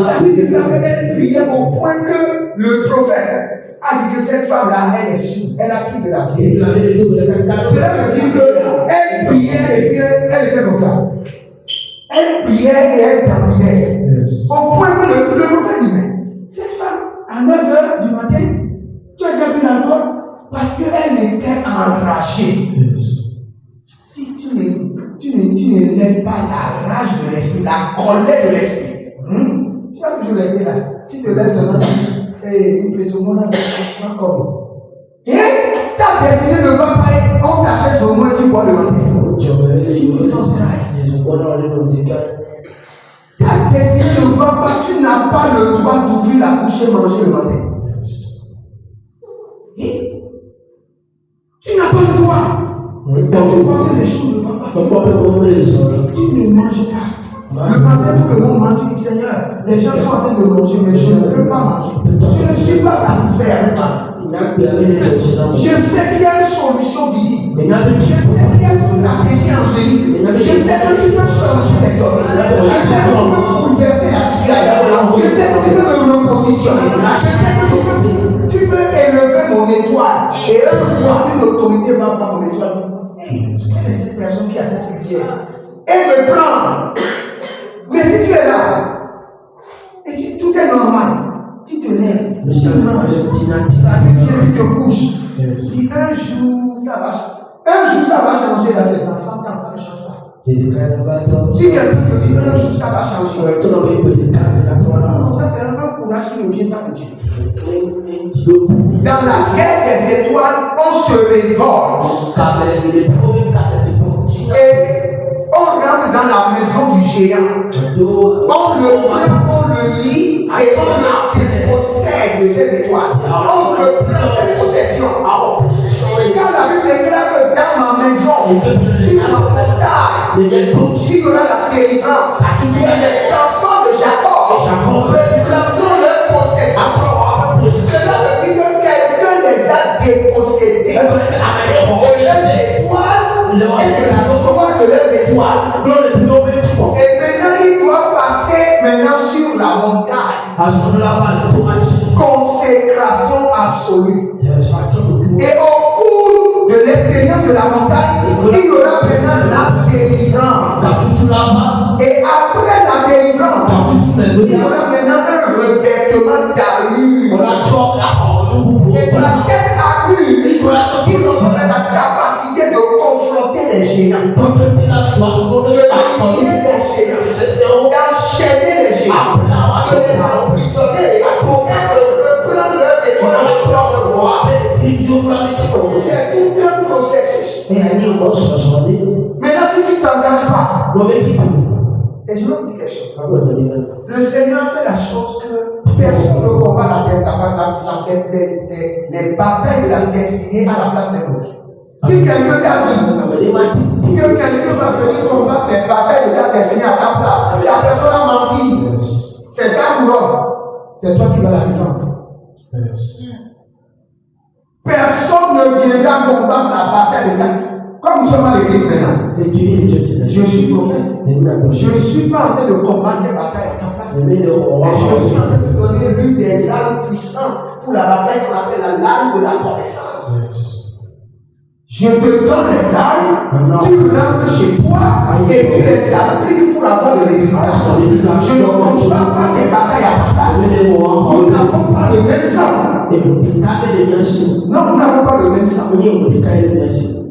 [SPEAKER 1] Elle priait au point que le prophète a dit que cette femme-là, elle est sûre. Elle a pris de la pierre. Cela veut dire qu'elle priait et puis elle était comme ça. Elle priait et elle dansait. Au point que le prophète dit, mais cette femme, à 9h du matin, tu as déjà bu l'alcool parce qu'elle était enragée. Si tu ne lèves pas la rage de l'esprit, la colère de l'esprit, tu vas toujours rester là. Tu te laisses seulement. Et il plaît au monde pas comme. Et ta destinée ne va pas être, on t'achète au moins tu bois le matin. Ta destinée ne va pas, tu n'as pas le droit d'ouvrir la bouche et manger le matin. Tu n'as pas le droit. Tu vois que les choses ne vont pas. Tu ne manges pas. Le matin, tout le monde mange, tu dis Seigneur, les gens sont en train de manger, mais je ne peux pas manger. Je ne suis pas satisfait avec ça. Je sais qu'il y a une solution divine. Je sais qu'il y a une stratégie angélique. Je sais que tu peux changer les données. Je sais que tu peux bouleverser la situation. Je sais que tu peux me repositionner. Je sais que tu peux élever mon étoile. Et là, une autorité va voir mon étoile et dire, c'est cette personne qui a cette rivière. Et me prendre. Mais si tu es là, et tout est normal, tu te lèves, tu manges, la rivière, tu te couches. Si un jour ça va changer dans ces enfants, ça ne change pas. Si quelqu'un te dit un jour ça va changer, non, ça c'est un courage qui ne vient pas de Dieu. Dans la guerre des étoiles, on se révolte. Et on rentre dans la maison du géant. On le prend, on le lit et on dépossède de ces étoiles. On le prend cette possession. Quand la Bible déclare que dans ma maison, sur ma montagne, il y aura la délivrance. Les enfants de Jacob reprendront leur possession. Cela veut dire que quelqu'un les a dépossédés. Et les étoiles, et de la gloire de leurs étoiles. Et maintenant, il doit passer sur la montagne. Consécration absolue. Et au cours de l'expérience de la montagne, il y aura maintenant la délivrance. Et après la délivrance, il y aura maintenant un revêtement d'armure. Et dans cette armure, ils auront la capacité de confronter les géants. De lier les géants. D'enchaîner les géants. De les emprisonner pour reprendre leurs étoiles. C'est tout un processus. Maintenant, si tu ne t'engages pas, les gens chose. Le Seigneur fait la chose que personne ne combat les batailles de la destinée à la place des autres. Si quelqu'un t'a dit que quelqu'un va venir combattre les batailles de ta destinée à ta place, la personne a menti. C'est ta couronne. C'est toi qui vas la défendre. Personne ne viendra combattre la bataille de ta. Comme nous sommes à l'église maintenant, je suis prophète. Je ne suis pas en train de combattre des batailles à ta place. Mais je suis en train de donner l'une des armes puissantes pour la bataille qu'on appelle la lame de la connaissance. Je te donne les armes, tu rentres chez toi et tu les appliques pour avoir le résultat. Je ne combats pas des batailles à ta place. Nous n'avons pas le même sang. Non, nous n'avons pas le même sang.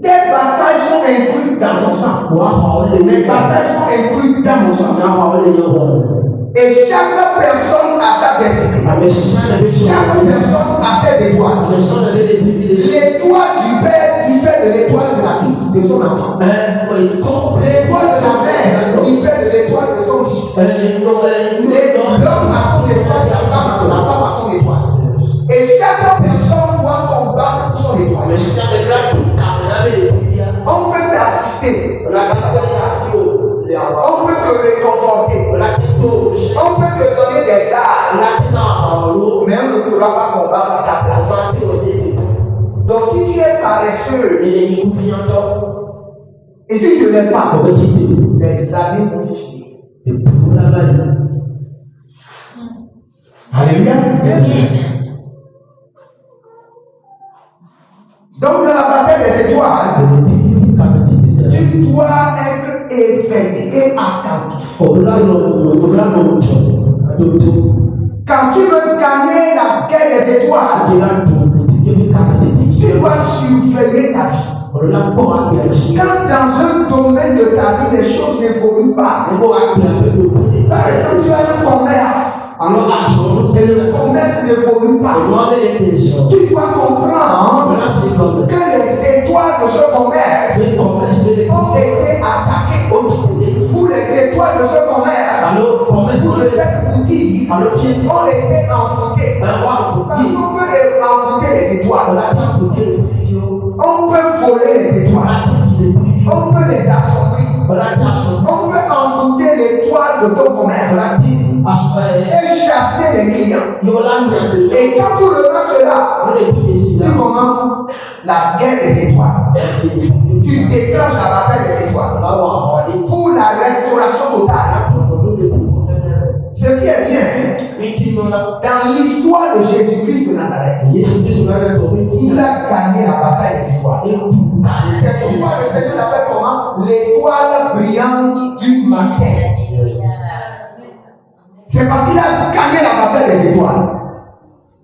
[SPEAKER 1] Tes batailles sont incluses dans ton sang. Mes batailles sont incluses dans mon sang. Et chaque personne a sa destinée. Chaque personne a ses étoiles. L'étoile du Père diffère de l'étoile de la vie de son enfant. L'étoile de la mère diffère de l'étoile de son fils. L'homme a son étoile, la femme a son étoile. Et chaque personne doit combattre pour son étoile. On peut t'assister. On peut te réconforter. On peut te donner des armes. Mais on ne pourra pas combattre à ta place. Donc si tu es paresseux et tu ne l'aimes pas, les années vont finir. Alléluia. Donc dans la bataille des étoiles, tu dois être éveillé et attentif. Quand tu veux gagner la guerre des étoiles, tu dois surveiller ta vie. Quand dans un domaine de ta vie, les choses n'évoluent pas, par exemple, tu as un commerce. Et le commerce n'évolue pas. Tu dois comprendre que les étoiles de ce commerce ont été attaquées. Pour les étoiles de ce commerce, pour cette boutique, ont été envoûtées. Parce qu'on peut envoûter les étoiles. On peut voler les étoiles. On peut les assombrir. On peut envoûter l'étoile de ton commerce et chasser les clients. Et quand tu remarques cela, tu commences la guerre des étoiles. Tu déclenches la bataille des étoiles pour la restauration totale. Ce qui est bien, dans l'histoire de Jésus-Christ de Nazareth, il a gagné la bataille des étoiles. C'est pourquoi le Seigneur l'appelle comment? L'étoile brillante du matin. C'est parce qu'il a gagné la bataille des étoiles.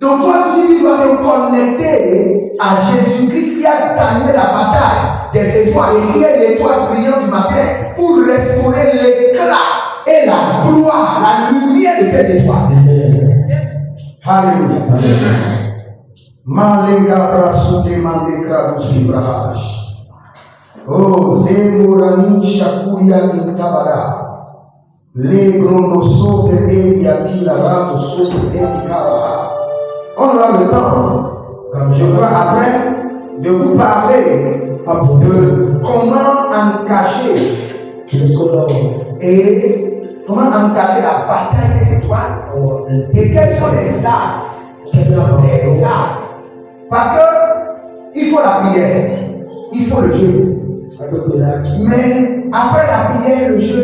[SPEAKER 1] Donc toi aussi, tu dois te connecter à Jésus-Christ qui a gagné la bataille des étoiles et qui est l'étoile brillante du matin pour restaurer l'éclat et la gloire, la lumière de tes étoiles. Alléluia. Malega brasute mandekra dusibrahash. Oh, zemurani shakuria intabada. Les grondosos de Eliati la rato sobre etikara. On aura le temps, je crois, après, de vous parler de comment encacher et comment encacher la bataille des étoiles et quelles sont les armes. Les armes. Parce que il faut la prière, il faut le jeu. Mais après la prière et le jeu,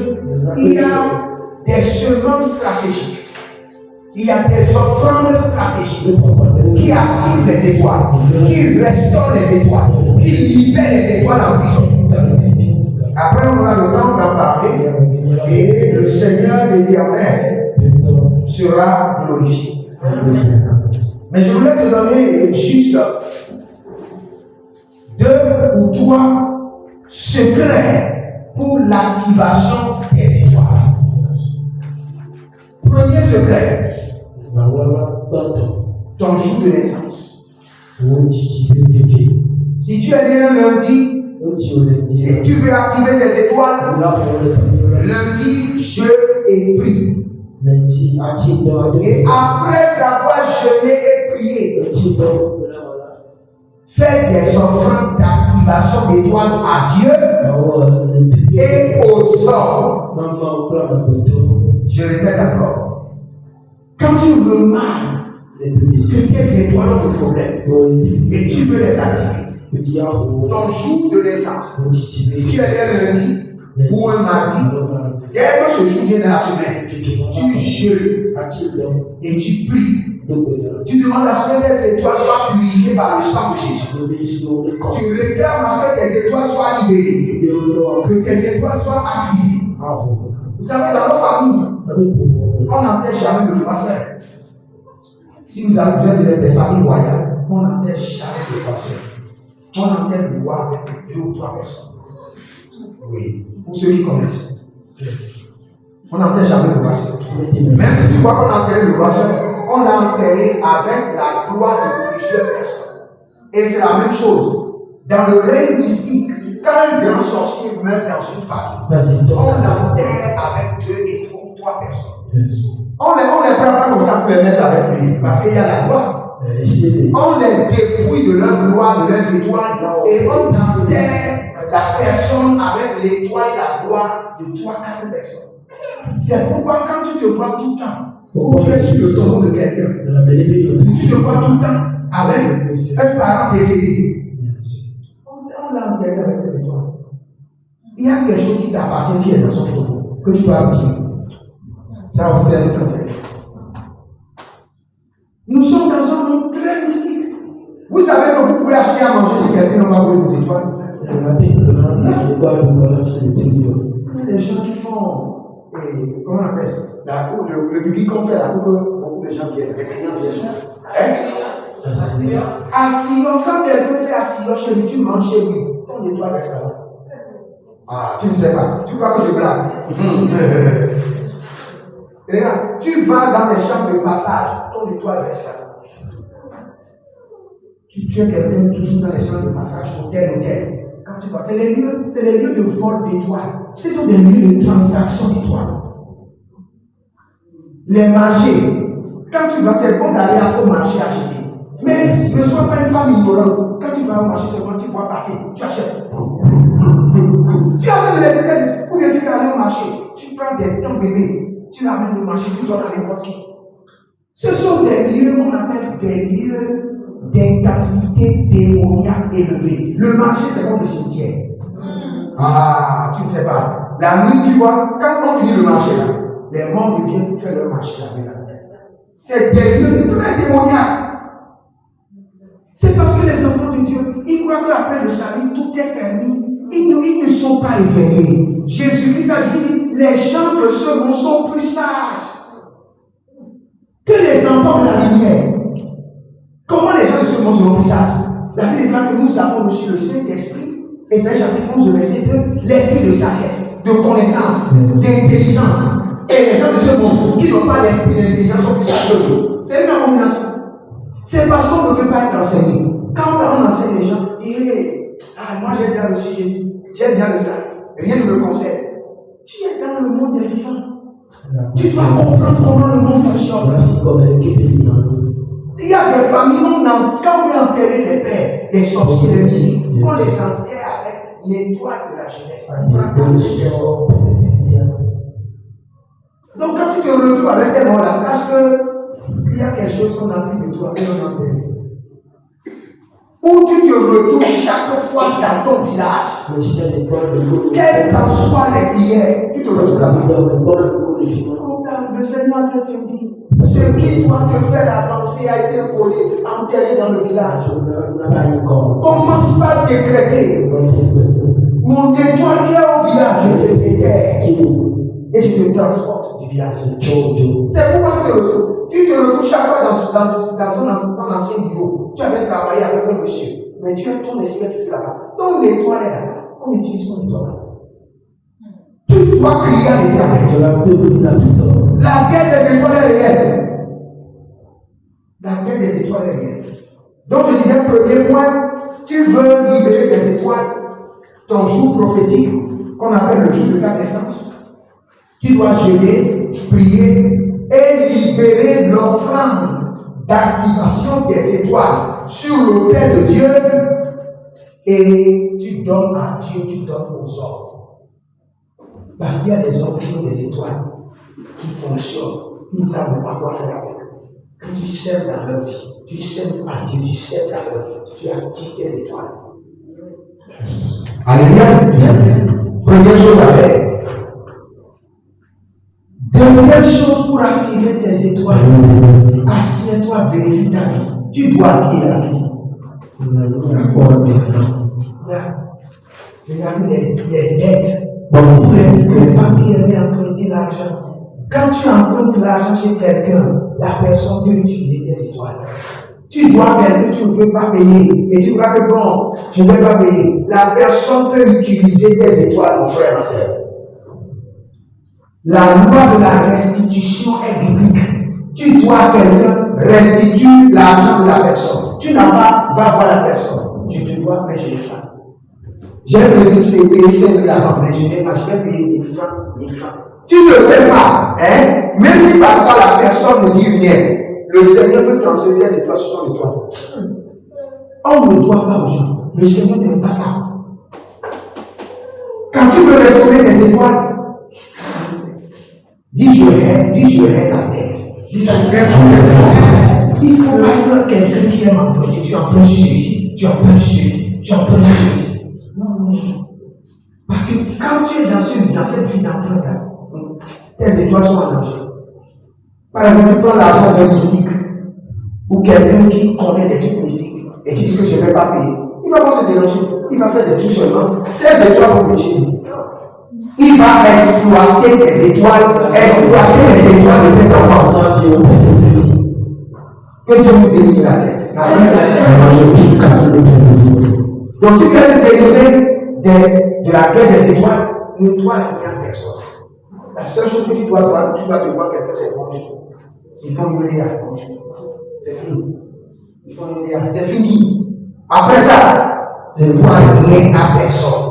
[SPEAKER 1] il y a des semences stratégiques. Il y a des offrandes stratégiques qui activent les étoiles, qui restaurent les étoiles, qui libèrent les étoiles en prison. Après, on aura le temps d'en parler et le Seigneur l'Éternel sera glorifié. Mais je voulais te donner juste 2 ou 3 secrets pour l'activation des étoiles. Premier secret, ton jour de naissance. Si tu es né un lundi et tu veux activer tes étoiles, lundi, je et prie.
[SPEAKER 2] Nanti a-t-il dans
[SPEAKER 1] Et après avoir jeûné et prié, faites des offrandes d'activation d'étoiles à Dieu et aux hommes. Je répète encore. Quand tu remarques que tes étoiles ont des problèmes et tu veux les activer, ton jour de naissance, si tu es un lundi ou un mardi, dès que ce jour vient de la semaine, tu jeûnes et tu pries. Tu demandes à ce que tes étoiles soient purifiées par le sang de Jésus. Tu réclames à ce que tes étoiles soient libérées, que tes étoiles soient activées. Vous savez, dans nos familles, on n'enterre jamais le pasteur. Si vous avez besoin des familles royales, on n'enterre jamais le pasteur. On enterre le roi avec 2 ou 3 personnes. Oui, pour ceux qui connaissent. On n'enterre jamais le pasteur. Même si tu vois qu'on a enterré le pasteur, on l'a enterré avec la gloire de plusieurs personnes. Et c'est la même chose. Dans le règne mystique, quand un grand sorcier meurt dans une famille, on l'enterre avec 2 et 3 personnes. On ne les prend pas comme ça pour les mettre avec lui, parce qu'il y a la gloire. On les dépouille de leur gloire, de leurs étoiles, et on enterre la personne avec l'étoile, la gloire de 3-4 personnes. C'est pourquoi quand tu te vois tout le temps, ou tu es sur le tombeau de quelqu'un, tu te vois tout le temps avec un parent décédé, on l'a enterré avec les étoiles. Il y a quelque chose qui t'appartient qui est dans son tombeau, que tu dois retirer. Ça aussi, c'est notre enseignement. Nous sommes dans un monde très mystique. Vous savez que vous pouvez acheter à manger si quelqu'un n'a pas voulu vos étoiles. Il y a des gens qui font, comment on appelle, le public qu'on fait là pour que beaucoup de gens viennent, les clients viennent. Assillon, quand quelqu'un fait assillon chez lui, tu manges chez lui, ton étoile reste là. Ah, tu ne sais pas, tu crois que je blague. Regarde, tu vas dans les chambres de passage, ton étoile reste là. Tu es quelqu'un toujours dans les chambres de passage, hôtel. Quand tu vas, c'est les lieux de vol d'étoiles. Ce sont des lieux de transaction d'étoiles. Les marchés, quand tu vas, c'est bon d'aller au marché acheter. Mais ne sois pas une femme ignorante. Quand tu vas au marché, c'est quand tu vois partir, tu achètes. Tu as de laisser, ou bien tu vas aller au marché, tu prends ton bébé. Tu l'amènes au marché, tu donnes à n'importe qui. Ce sont des lieux qu'on appelle des lieux d'intensité démoniaque élevée. Le marché, c'est comme le cimetière. Ah, tu ne sais pas. La nuit, tu vois, quand on finit le marché, là, les morts viennent pour faire leur marché là. C'est des lieux très démoniaques. C'est parce que les enfants de Dieu, ils croient qu'après le salut, tout est permis. Ils ne sont pas éveillés. Jésus-Christ a dit, les gens de ce monde sont plus sages que les enfants de la lumière. Comment les gens de ce monde seront plus sages? La Bible déclare que nous avons reçu le Saint-Esprit, et c'est chapitre 11, verset 2, l'esprit de sagesse, de connaissance, d'intelligence. Et les gens de ce monde qui n'ont pas l'esprit d'intelligence sont plus sages que nous. C'est une abomination. C'est parce qu'on ne veut pas être enseigné. Quand on enseigne les gens, moi j'ai déjà reçu Jésus, j'ai déjà le salut, rien ne me concerne. Tu es dans le monde des vivants. Tu dois comprendre comment le monde fonctionne. Il y a des familles, quand on veut enterrer les pères, les sorciers, les musiques, on les enterre avec l'étoile de la jeunesse. Donc quand tu te retrouves avec ces mots-là, sache qu'il y a quelque chose qu'on a pris de toi et on a enterré. Où tu te retrouves chaque fois dans ton village, quelles qu'en soient les prières, tu te retrouves là-bas. Le Seigneur te dit, ce qui doit te faire avancer a été volé, enterré dans le village. Commence par décréter. Mon étoile qui est au village, je te déterre et je te transporte du village. C'est pourquoi tu te retrouves chaque fois dans un ancien bureau. Tu avais travaillé avec un monsieur, mais tu as ton esprit toujours là-bas. Ton étoile est là-bas. On utilise ton étoile. Tu dois crier à l'Éternel. La guerre des étoiles est réelle. La guerre des étoiles est réelle. Donc je disais, premier point, tu veux libérer tes étoiles, ton jour prophétique, qu'on appelle le jour de ta naissance. Tu dois jeûner prier et libérer l'offrande d'activation des étoiles sur l'autel de Dieu. Et tu donnes à Dieu, tu donnes aux hommes. Parce qu'il y a des hommes qui ont des étoiles qui fonctionnent, ils ne savent pas quoi faire avec. Quand tu sers dans leur vie, tu sers à Dieu, tu sers dans leur vie, tu actives tes étoiles. Alléluia. Première chose à faire. Deuxième chose pour activer tes étoiles, assieds-toi, vérifie ta vie. Tu dois acquérir la vie. Regardez les dettes. Pour les familles aimaient emprunter l'argent. Quand tu empruntes l'argent chez quelqu'un, la personne peut utiliser tes étoiles. Tu dois quelqu'un que tu ne veux pas payer. Et tu crois que bon, je ne vais pas payer. La personne peut utiliser tes étoiles, mon frère, ma soeur. La loi de la restitution est biblique. Tu dois à quelqu'un restituer l'argent de la personne. Tu n'as pas, va voir la personne. Tu te dois, mais je n'ai pas. J'ai prévu de payer 5 000 avant, mais je n'ai pas. Je vais payer 1 000 francs, 1 000 francs. Tu ne le fais pas, hein? Même si parfois la personne ne dit rien, le Seigneur peut transférer tes étoiles sur son étoile. On ne doit pas aux gens. Le Seigneur n'aime pas ça. Quand tu veux restaurer tes étoiles, dis je hais la tête. Dis ça. Il faut pas être quelqu'un qui aime emprunter. Tu empruntes celui-ci, tu empruntes celui-ci, tu empruntes celui-ci. Non. Parce que quand tu es dans cette vie d'emprunt, tes étoiles sont en danger. Par exemple, tu prends l'argent d'un mystique ou quelqu'un qui connaît des trucs mystiques et qui dit que je ne vais pas payer. Il ne va pas se déranger. Il va faire des trucs seulement. Tes étoiles vont venir. Il va exploiter tes étoiles, exploiter les étoiles de tes enfants sans Dieu. Que Dieu nous délivre la tête. Donc, si tu es délivré de la guerre des étoiles, ne dois rien à personne. La seule chose que tu dois te voir quelqu'un, c'est bonjour. Ils font une réa, bonjour. C'est fini. Ils font une réa, c'est fini. Après ça, ne dois rien à personne.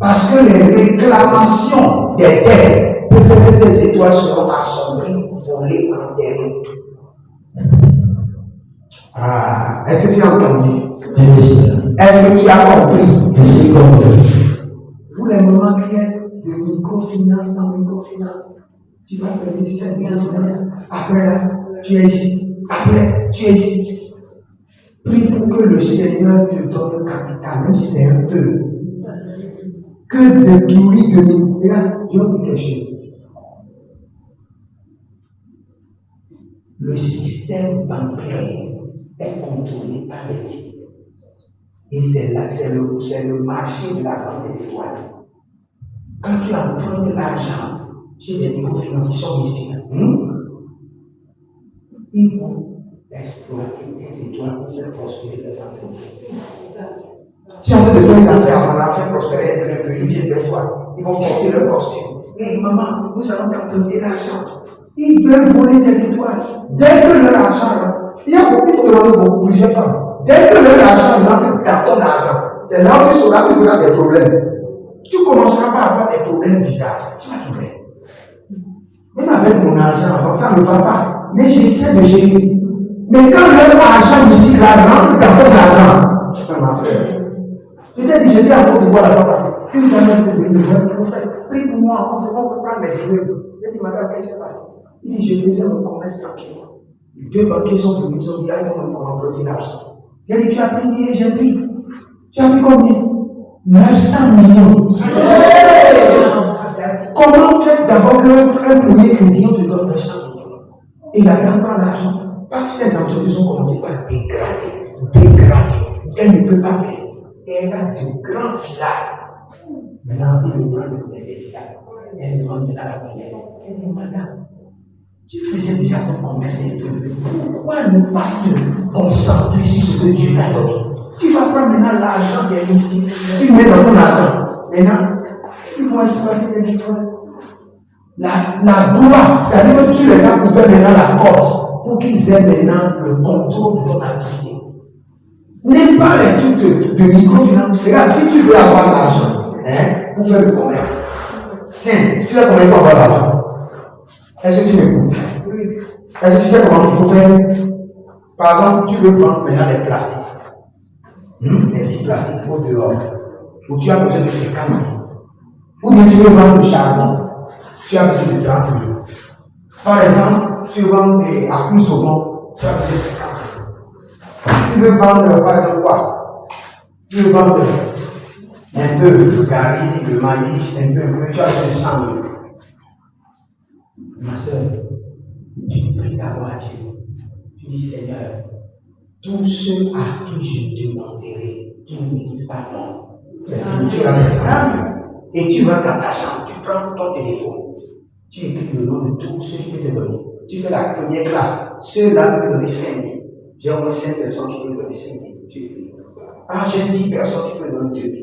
[SPEAKER 1] Parce que les réclamations des dettes peuvent faire que tes étoiles seront assombries, volées, enterrées. Ah, est-ce que tu as entendu? Est-ce que tu as compris? Vous les moments qui est de microfinance en microfinance, tu vas payer cette microfinance. Après là, tu es ici. Après, tu es ici. Prie pour que le Seigneur te donne le capital, même si c'est un peu. Que de guéris de nous. Regarde, je vais vous dire quelque chose. Le système bancaire est contrôlé par les mystiques. Et c'est le marché de la vente des étoiles. Quand tu empruntes de l'argent chez des microfinances qui sont mystiques, ils vont exploiter tes étoiles pour faire prospérer les entreprises. Tu es en train de faire une affaire, on a fait prospérer un peu, ils viennent vers toi. Ils vont porter leur costume. Hé maman, nous allons t'emprunter l'argent. Ils veulent voler tes étoiles. Dès que leur argent, il faut demander plusieurs femmes. Dès que leur argent rentre dans ton argent, c'est là où tu sauras que tu auras des problèmes. Tu commenceras par avoir des problèmes bizarres. Tu vas trouver. Même avec mon argent avant, ça ne va pas. Mais j'essaie de gérer. Mais quand leur argent mystique rentre dans ton argent, ma soeur, je t'ai dit, j'étais en train de voir la fois passée. Une dame est venue me dire, prophète, prie pour moi, on veut prendre mes immeubles. J'ai dit, madame, qu'est-ce qui s'est passé? Il dit, je faisais mon commerce tranquillement. Les deux banquiers sont venus, ils ont dit, ah, ils vont m'emprunter l'argent. J'ai dit, tu as pris, j'ai pris. Tu as pris combien? 900 millions. Comment faire d'abord qu'un premier crédit, on te donne 900 millions? Et la dame prend l'argent. Parce que ces entreprises ont commencé par dégrader. Elle ne peut pas payer. Et elle a de grands villages. Maintenant, il veut prendre les villages. Elle demande à la première. Elle dit, madame, tu faisais déjà ton commerce et tout. Pourquoi ne pas te concentrer sur ce que Dieu t'a donné? Tu vas prendre maintenant l'argent des mystiques. Tu mets dans ton argent. Maintenant, ils vont exploiter les étoiles. La gloire, c'est-à-dire que tu les as ouverts maintenant la porte pour qu'ils aient maintenant le contrôle de ton activité. N'aime pas les trucs de microfinance. Regarde, si tu veux avoir l'argent pour faire le commerce, simple, tu vas commencer à avoir l'argent.
[SPEAKER 2] Est-ce que tu m'écoutes? Est-ce que tu sais comment il faut faire? Par exemple, tu veux vendre maintenant les plastiques. Les petits plastiques au dehors. Où tu as besoin de 50 000. Ou bien tu veux vendre le charbon. Tu as besoin de 30 000. Par exemple, tu veux vendre à plus au bon. Tu as besoin de 50 000. Tu veux vendre, par exemple, quoi? Tu veux vendre un peu de gari, de maïs, un peu, tu as besoin de 100 000. Ma soeur, tu pries d'abord à Dieu. Tu dis, Seigneur, tous ceux à qui je demanderai, qui ne me disent pas non, c'est fini, tu vas descendre. Et tu vas dans ta chambre, tu prends ton téléphone, tu écris le nom de tous ceux qui peuvent te donner. Tu fais la première classe, ceux-là peuvent donner 5 000. J'ai au moins 5 personnes qui peuvent donner 5 000. Tu écris. Ah, j'ai 10 personnes qui peuvent donner 2 000.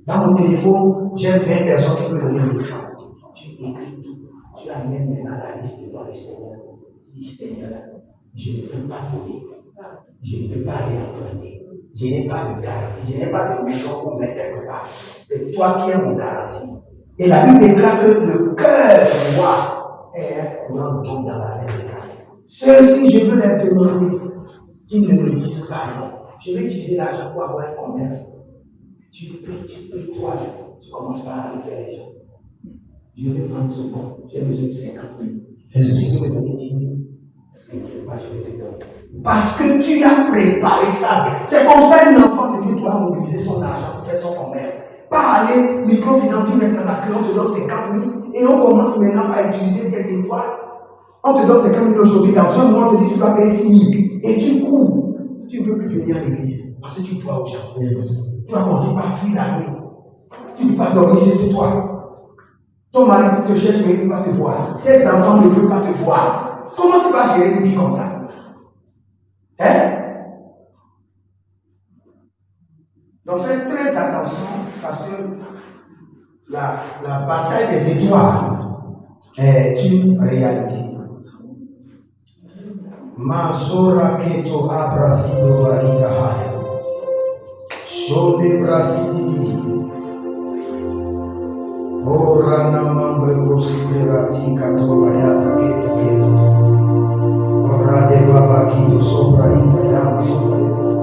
[SPEAKER 2] Dans mon téléphone, j'ai 20 personnes qui peuvent donner 1 000 francs. Tu écris tout. Tu amènes maintenant la liste devant le Seigneur. Tu dis, Seigneur, je ne peux pas voler. Je ne peux pas emprunter. Je n'ai pas de garantie. Je n'ai pas de maison pour mettre quelque part. C'est toi qui es mon garantie. Et la Bible déclare que le cœur du roi est un courant d'eau dans la scène de terre. Ceux-ci, je veux les demander qu'ils ne me disent pas non. Je vais utiliser l'argent pour avoir un commerce. Tu peux, toi, tu commences par arriver les gens. Je vais vendre ce bon. J'ai besoin de 50 000. Je vais me donner 10 000. Je vais te donner. Parce que tu as préparé ça. C'est comme ça qu'un enfant de Dieu doit mobiliser son argent pour faire son commerce. Pas aller microfinance, tu restes dans la queue, on te donne 50 000 et on commence maintenant à utiliser tes étoiles. On te donne 50 000 aujourd'hui, dans un mois on te dit tu dois payer 6 000 et tu cours. Tu ne peux plus venir à l'église parce que tu dois aux gens. Tu vas commencer par fuir la nuit. Tu ne peux pas dormir chez toi. Ton mari te cherche mais il ne peut pas te voir. Tes enfants ne peuvent pas te voir. Comment tu vas gérer une vie comme ça? Hein? Donc faites très attention parce que la bataille des étoiles est une réalité. Masora keto abrasido varita haya. Shonde brasidi. Ora namambe kosiperati kato vayata keta keta. Ora devava kito sopra itayama sopra itayama.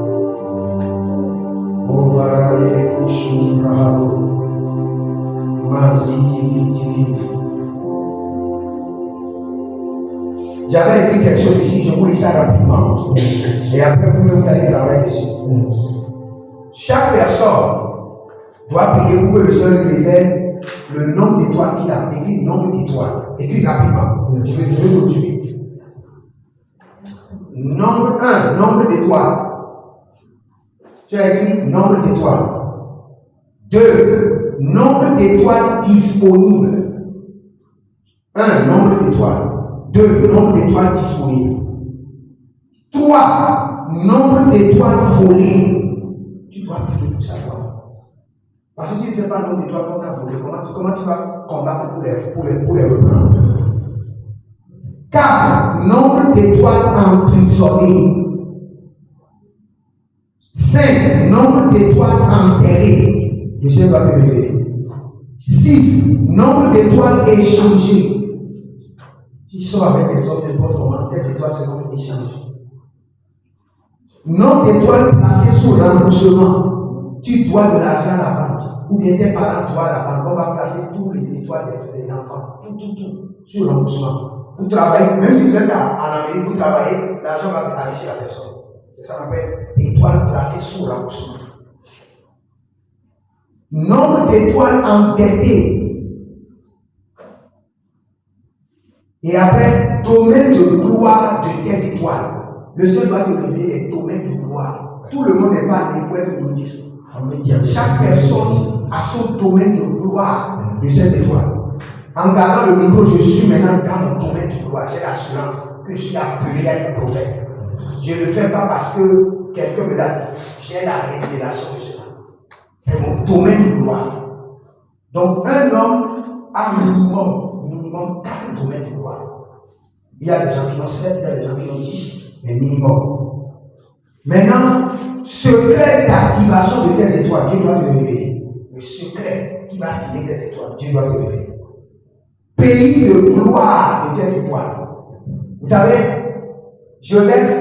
[SPEAKER 2] Ora lele kushiti brahado. Maziki. J'avais écrit quelque chose ici, je vous lis ça rapidement. Et après, vous allez travailler dessus. Chaque personne doit prier pour que le Seigneur lui révèle le nombre d'étoiles qu'il a. Écrit nombre d'étoiles. Écrit rapidement. Je vais continuer. Nombre 1, nombre d'étoiles. Tu as écrit nombre d'étoiles. 2, nombre d'étoiles disponibles. 1, nombre d'étoiles. 2, nombre d'étoiles disponibles. 3, nombre d'étoiles volées. Tu dois prier pour savoir. Parce que si tu ne sais pas le nombre d'étoiles qu'on t'a volé, comment tu vas combattre pour les reprendre? 4, nombre d'étoiles emprisonnées. 5, nombre d'étoiles enterrées. Le Seigneur va te révéler. 6, nombre d'étoiles échangées. Tu sors avec des autres n'importe comment, tes étoiles seront échangées. Nombre d'étoiles placées sous remboursement. Tu dois de l'argent à la banque. Ou bien tes parents doivent à la banque. On va placer tous les étoiles des enfants. Tout. Sur remboursement. Vous travaillez, même si vous êtes en Amérique, vous travaillez, l'argent va aller chez la personne. C'est ça qu'on appelle étoiles placées sous remboursement. Nombre d'étoiles endettées. Et après, domaine de gloire de tes étoiles. Le Seigneur va te révéler les domaines de gloire. Tout le monde n'est pas né pour être ministre. Chaque personne a son domaine de gloire de ses étoiles. En gardant le micro, je suis maintenant dans mon domaine de gloire. J'ai l'assurance que je suis appelé à être prophète. Je ne le fais pas parce que quelqu'un me l'a dit. J'ai la révélation de cela. C'est mon domaine de gloire. Donc, un homme a minimum 4 domaines de gloire. Il y a des gens qui ont 7, il y a des gens qui ont 10, mais minimum. Maintenant, secret d'activation de tes étoiles, Dieu doit te révéler. Le secret qui va activer tes étoiles, Dieu doit te révéler. pays de gloire de tes étoiles. Vous savez, Joseph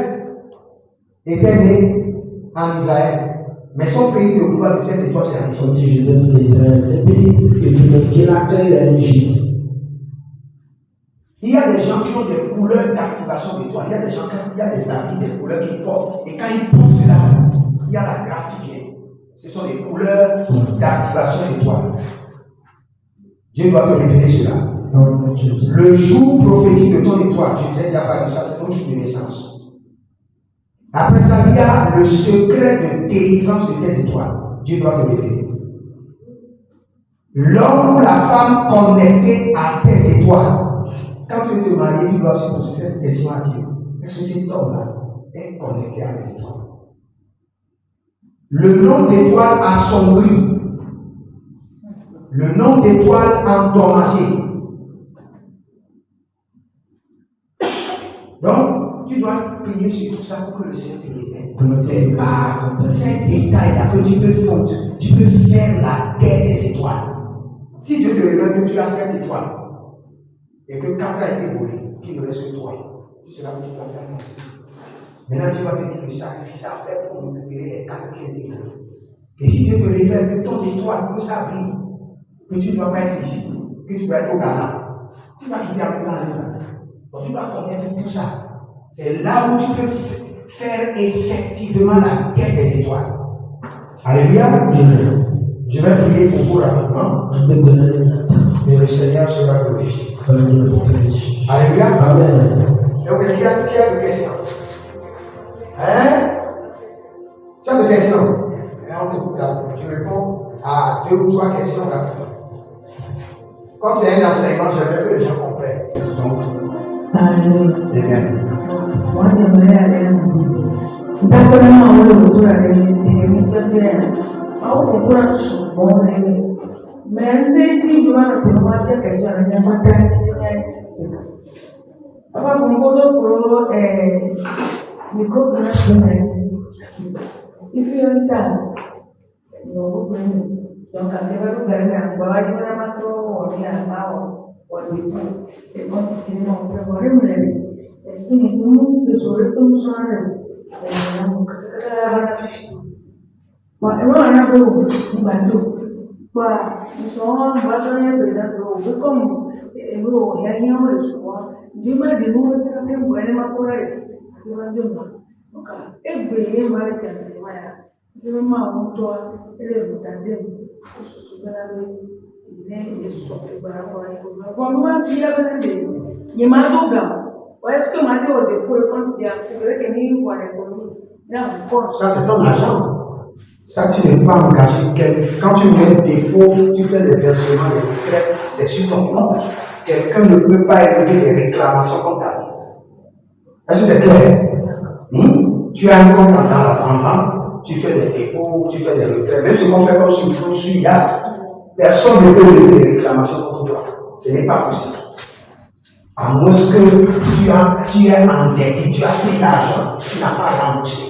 [SPEAKER 2] était né en Israël, mais son pays de gloire de ses étoiles, c'est en Égypte.
[SPEAKER 3] Quand Joseph l'Israël, le pays et tu me qui la clé de l'Égypte.
[SPEAKER 2] Il y a des gens qui ont des couleurs d'activation d'étoiles. Il y a des gens qui il y a des habits, des couleurs qu'ils portent. Et quand ils portent cela, il y a la grâce qui vient. Ce sont des couleurs d'activation d'étoiles. Dieu doit te révéler cela. Le jour prophétique de ton étoile, je t'ai déjà parlé de ça, c'est ton jour de naissance. Après ça, il y a le secret de délivrance de tes étoiles. Dieu doit te révéler. L'homme ou la femme connecté à tes étoiles. Quand tu veux te marier, tu dois se poser cette question à Dieu. Est-ce que cet homme-là est connecté à tes étoiles? Le nom d'étoile assombri. Le nom d'étoile endommagé. Donc, tu dois prier sur tout ça pour que le Seigneur te révèle. C'est par ces détails-là que tu peux faire la terre des étoiles. Si Dieu te révèle que tu as 7 étoiles et que 4 a été volé, qu'il ne reste que 3, tu seras que tu dois faire comme ça. Maintenant, tu vas te dire le sacrifice à faire pour récupérer les 4 qui ont été volés. Et si Dieu te révèle que ton étoile, que ça brille, que tu ne dois pas être ici, que tu dois être au Gaza, tu vas quitter un peu dans le temps. Donc tu dois connaître tout ça. C'est là où tu peux faire effectivement la quête des étoiles. Alléluia. Je vais prier pour vous rapidement. Et le Seigneur sera glorifié. Alléluia.
[SPEAKER 3] Amen.
[SPEAKER 2] Donc, qui a des questions? Hein? Tu as des questions? On t'écoute là. Je réponds à 2 ou 3 questions rapidement. Comme c'est un enseignement, j'aimerais que les gens comprennent.
[SPEAKER 4] Alléluia.
[SPEAKER 2] Amen.
[SPEAKER 4] Moi, j'aimerais aller à d'accord, on le retour à mais si vous avez une question, papa, mon pour microphone, if you are done, no problem. Donc, quand vous regardez un peu, il va mettre au lien ou du coup, et continuer à préparer. Est-ce que nous devons nous changer? Est-ce que Matthieu a des comptes c'est vrai que nous avons l'économie.
[SPEAKER 2] Ça, c'est ton argent. Ça, tu n'es pas engagé. Quand tu mets un dépôt, tu fais des versements, des retraites, c'est sur ton compte. Quelqu'un ne peut pas élever des réclamations contre ta vie. Est-ce que c'est clair? Tu as un compte dans la banque, tu fais des dépôts, tu fais des retraites. Même ce qu'on fait comme sur Flow, sur Yas, personne ne peut élever des réclamations contre toi. Ce n'est pas possible. À moins que tu es endetté, tu as pris l'argent, tu n'as pas remboursé.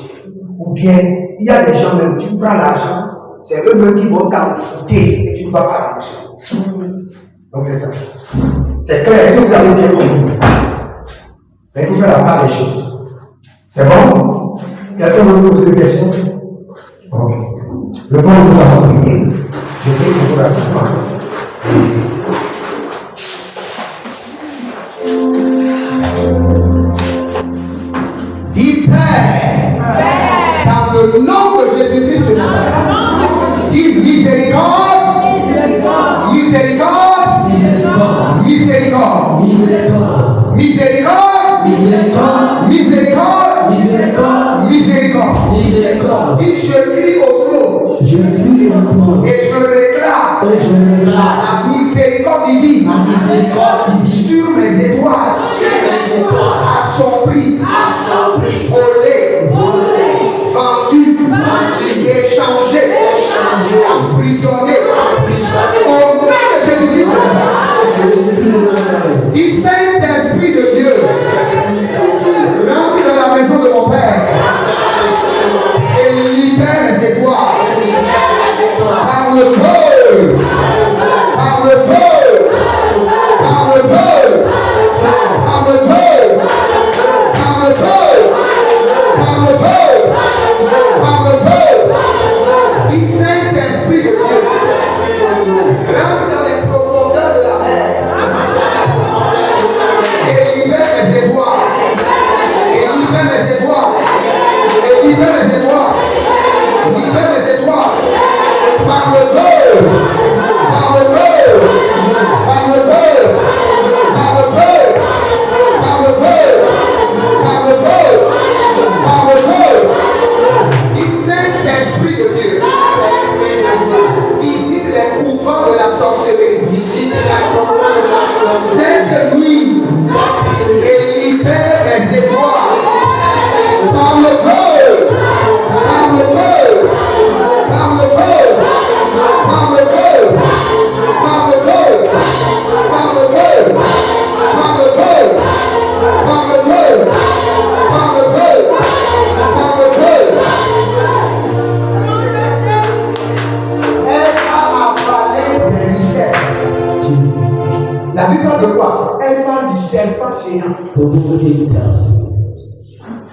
[SPEAKER 2] Ou bien, il y a des gens même, tu prends l'argent, c'est eux-mêmes qui vont t'enfouter et tu ne vas pas rembourser. Donc c'est ça. C'est clair, il faut que vous avez bien compris. Mais il faut faire la part des choses. C'est bon? Quelqu'un veut me poser des questions? Ok. Le temps où nous allons prier, je prie pour vous rapidement. Dis Père, dans le nom de Jésus-Christ de Nazareth, dis miséricorde, miséricorde, miséricorde, miséricorde, miséricorde, miséricorde, miséricorde, miséricorde, miséricorde, miséricorde, miséricorde. Dis je crie au trône, je crie au trône, et je réclame, la miséricorde divine, la miséricorde divine sur mes étoiles, à son prix, volé, vendu, échangé, emprisonné, au nom de Jésus-Christ. Dis Saint-Esprit de Dieu, rentre dans la maison de mon Père et libère les étoiles par le feu, par le feu, par le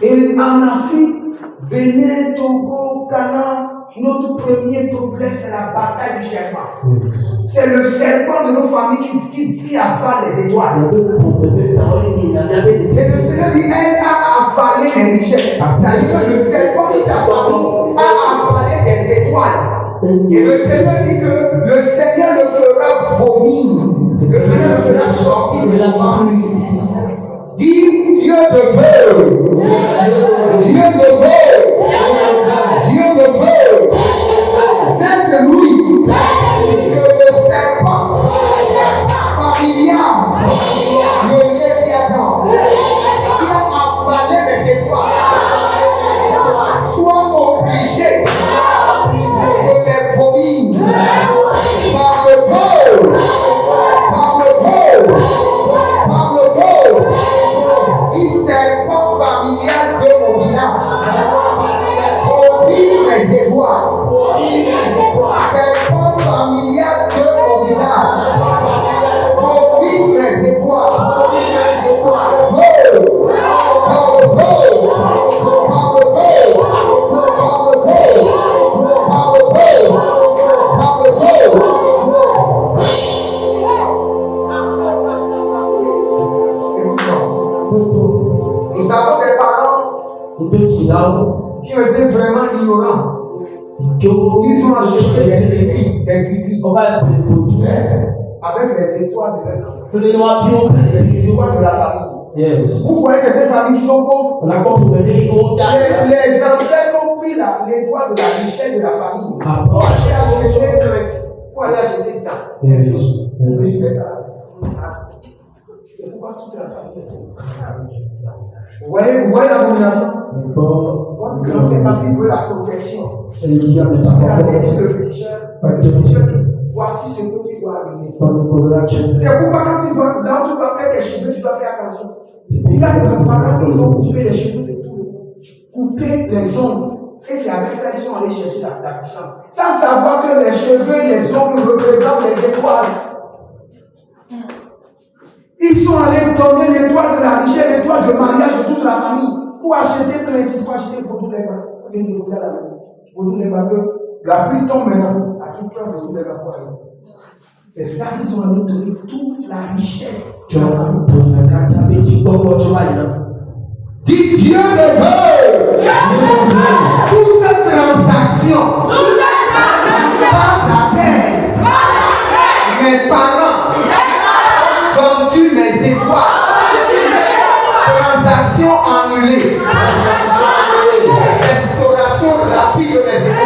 [SPEAKER 2] Et en Afrique, Bénin, Togo, Ghana, notre premier problème, c'est la bataille du serpent. C'est le serpent de nos familles qui vit avant les étoiles. Et le Seigneur dit, elle a avalé les richesses. C'est-à-dire que le serpent de ta famille a avalé des étoiles. Et le Seigneur dit que le Seigneur le fera vomir. Le Seigneur le fera sortir de la famille. Dis Dieu me veut. Dieu me veut. Dieu me veut. C'est de lui que le serpent familial, le Léviathan, qui a avalé mes étoiles, soit obligé de les vomir par le feu, par le feu, par le feu. Il serpent familial de mon village. Vomir mes étoiles. Serpent familial de mon village. Vomir mes étoiles. Nous avons des parents qui ont été vraiment ignorants. Ils ont acheté des gribis avec les étoiles de leurs enfants. Les étoiles de la famille.
[SPEAKER 3] Yes.
[SPEAKER 2] Vous voyez certaines familles qui sont pauvres. Les ancêtres ont pris l'étoile de la richesse de la famille. Pour aller acheter dedans. C'est pourquoi toute la famille est pauvre. Vous voyez l'abomination? Votre grand-père, parce qu'il veut la protection. Regardez le féticheur. Le féticheur dit, voici ce que tu dois amener. C'est pourquoi quand tu dois faire tes cheveux, tu dois faire attention. Il y a des parents qui ont coupé les cheveux de tout le monde. Coupé les ongles. Et c'est avec ça qu'ils sont allés chercher la puissance. Sans savoir que les cheveux et les ongles représentent les étoiles. Ils sont allés donner l'étoile de la richesse, l'étoile de mariage de toute la famille. Pour acheter plein de pour acheter Vodou les bas. Viens déposer à la maison. Vodou les bas, la pluie tombe maintenant. À tout plein Vodou les bas pour aller. C'est ça qu'ils ont allé donner toute la richesse. Dis Dieu le veut. Toute transaction par laquelle mes parents vendus mes étoiles. Transaction annulée. Restauration rapide de mes étoiles.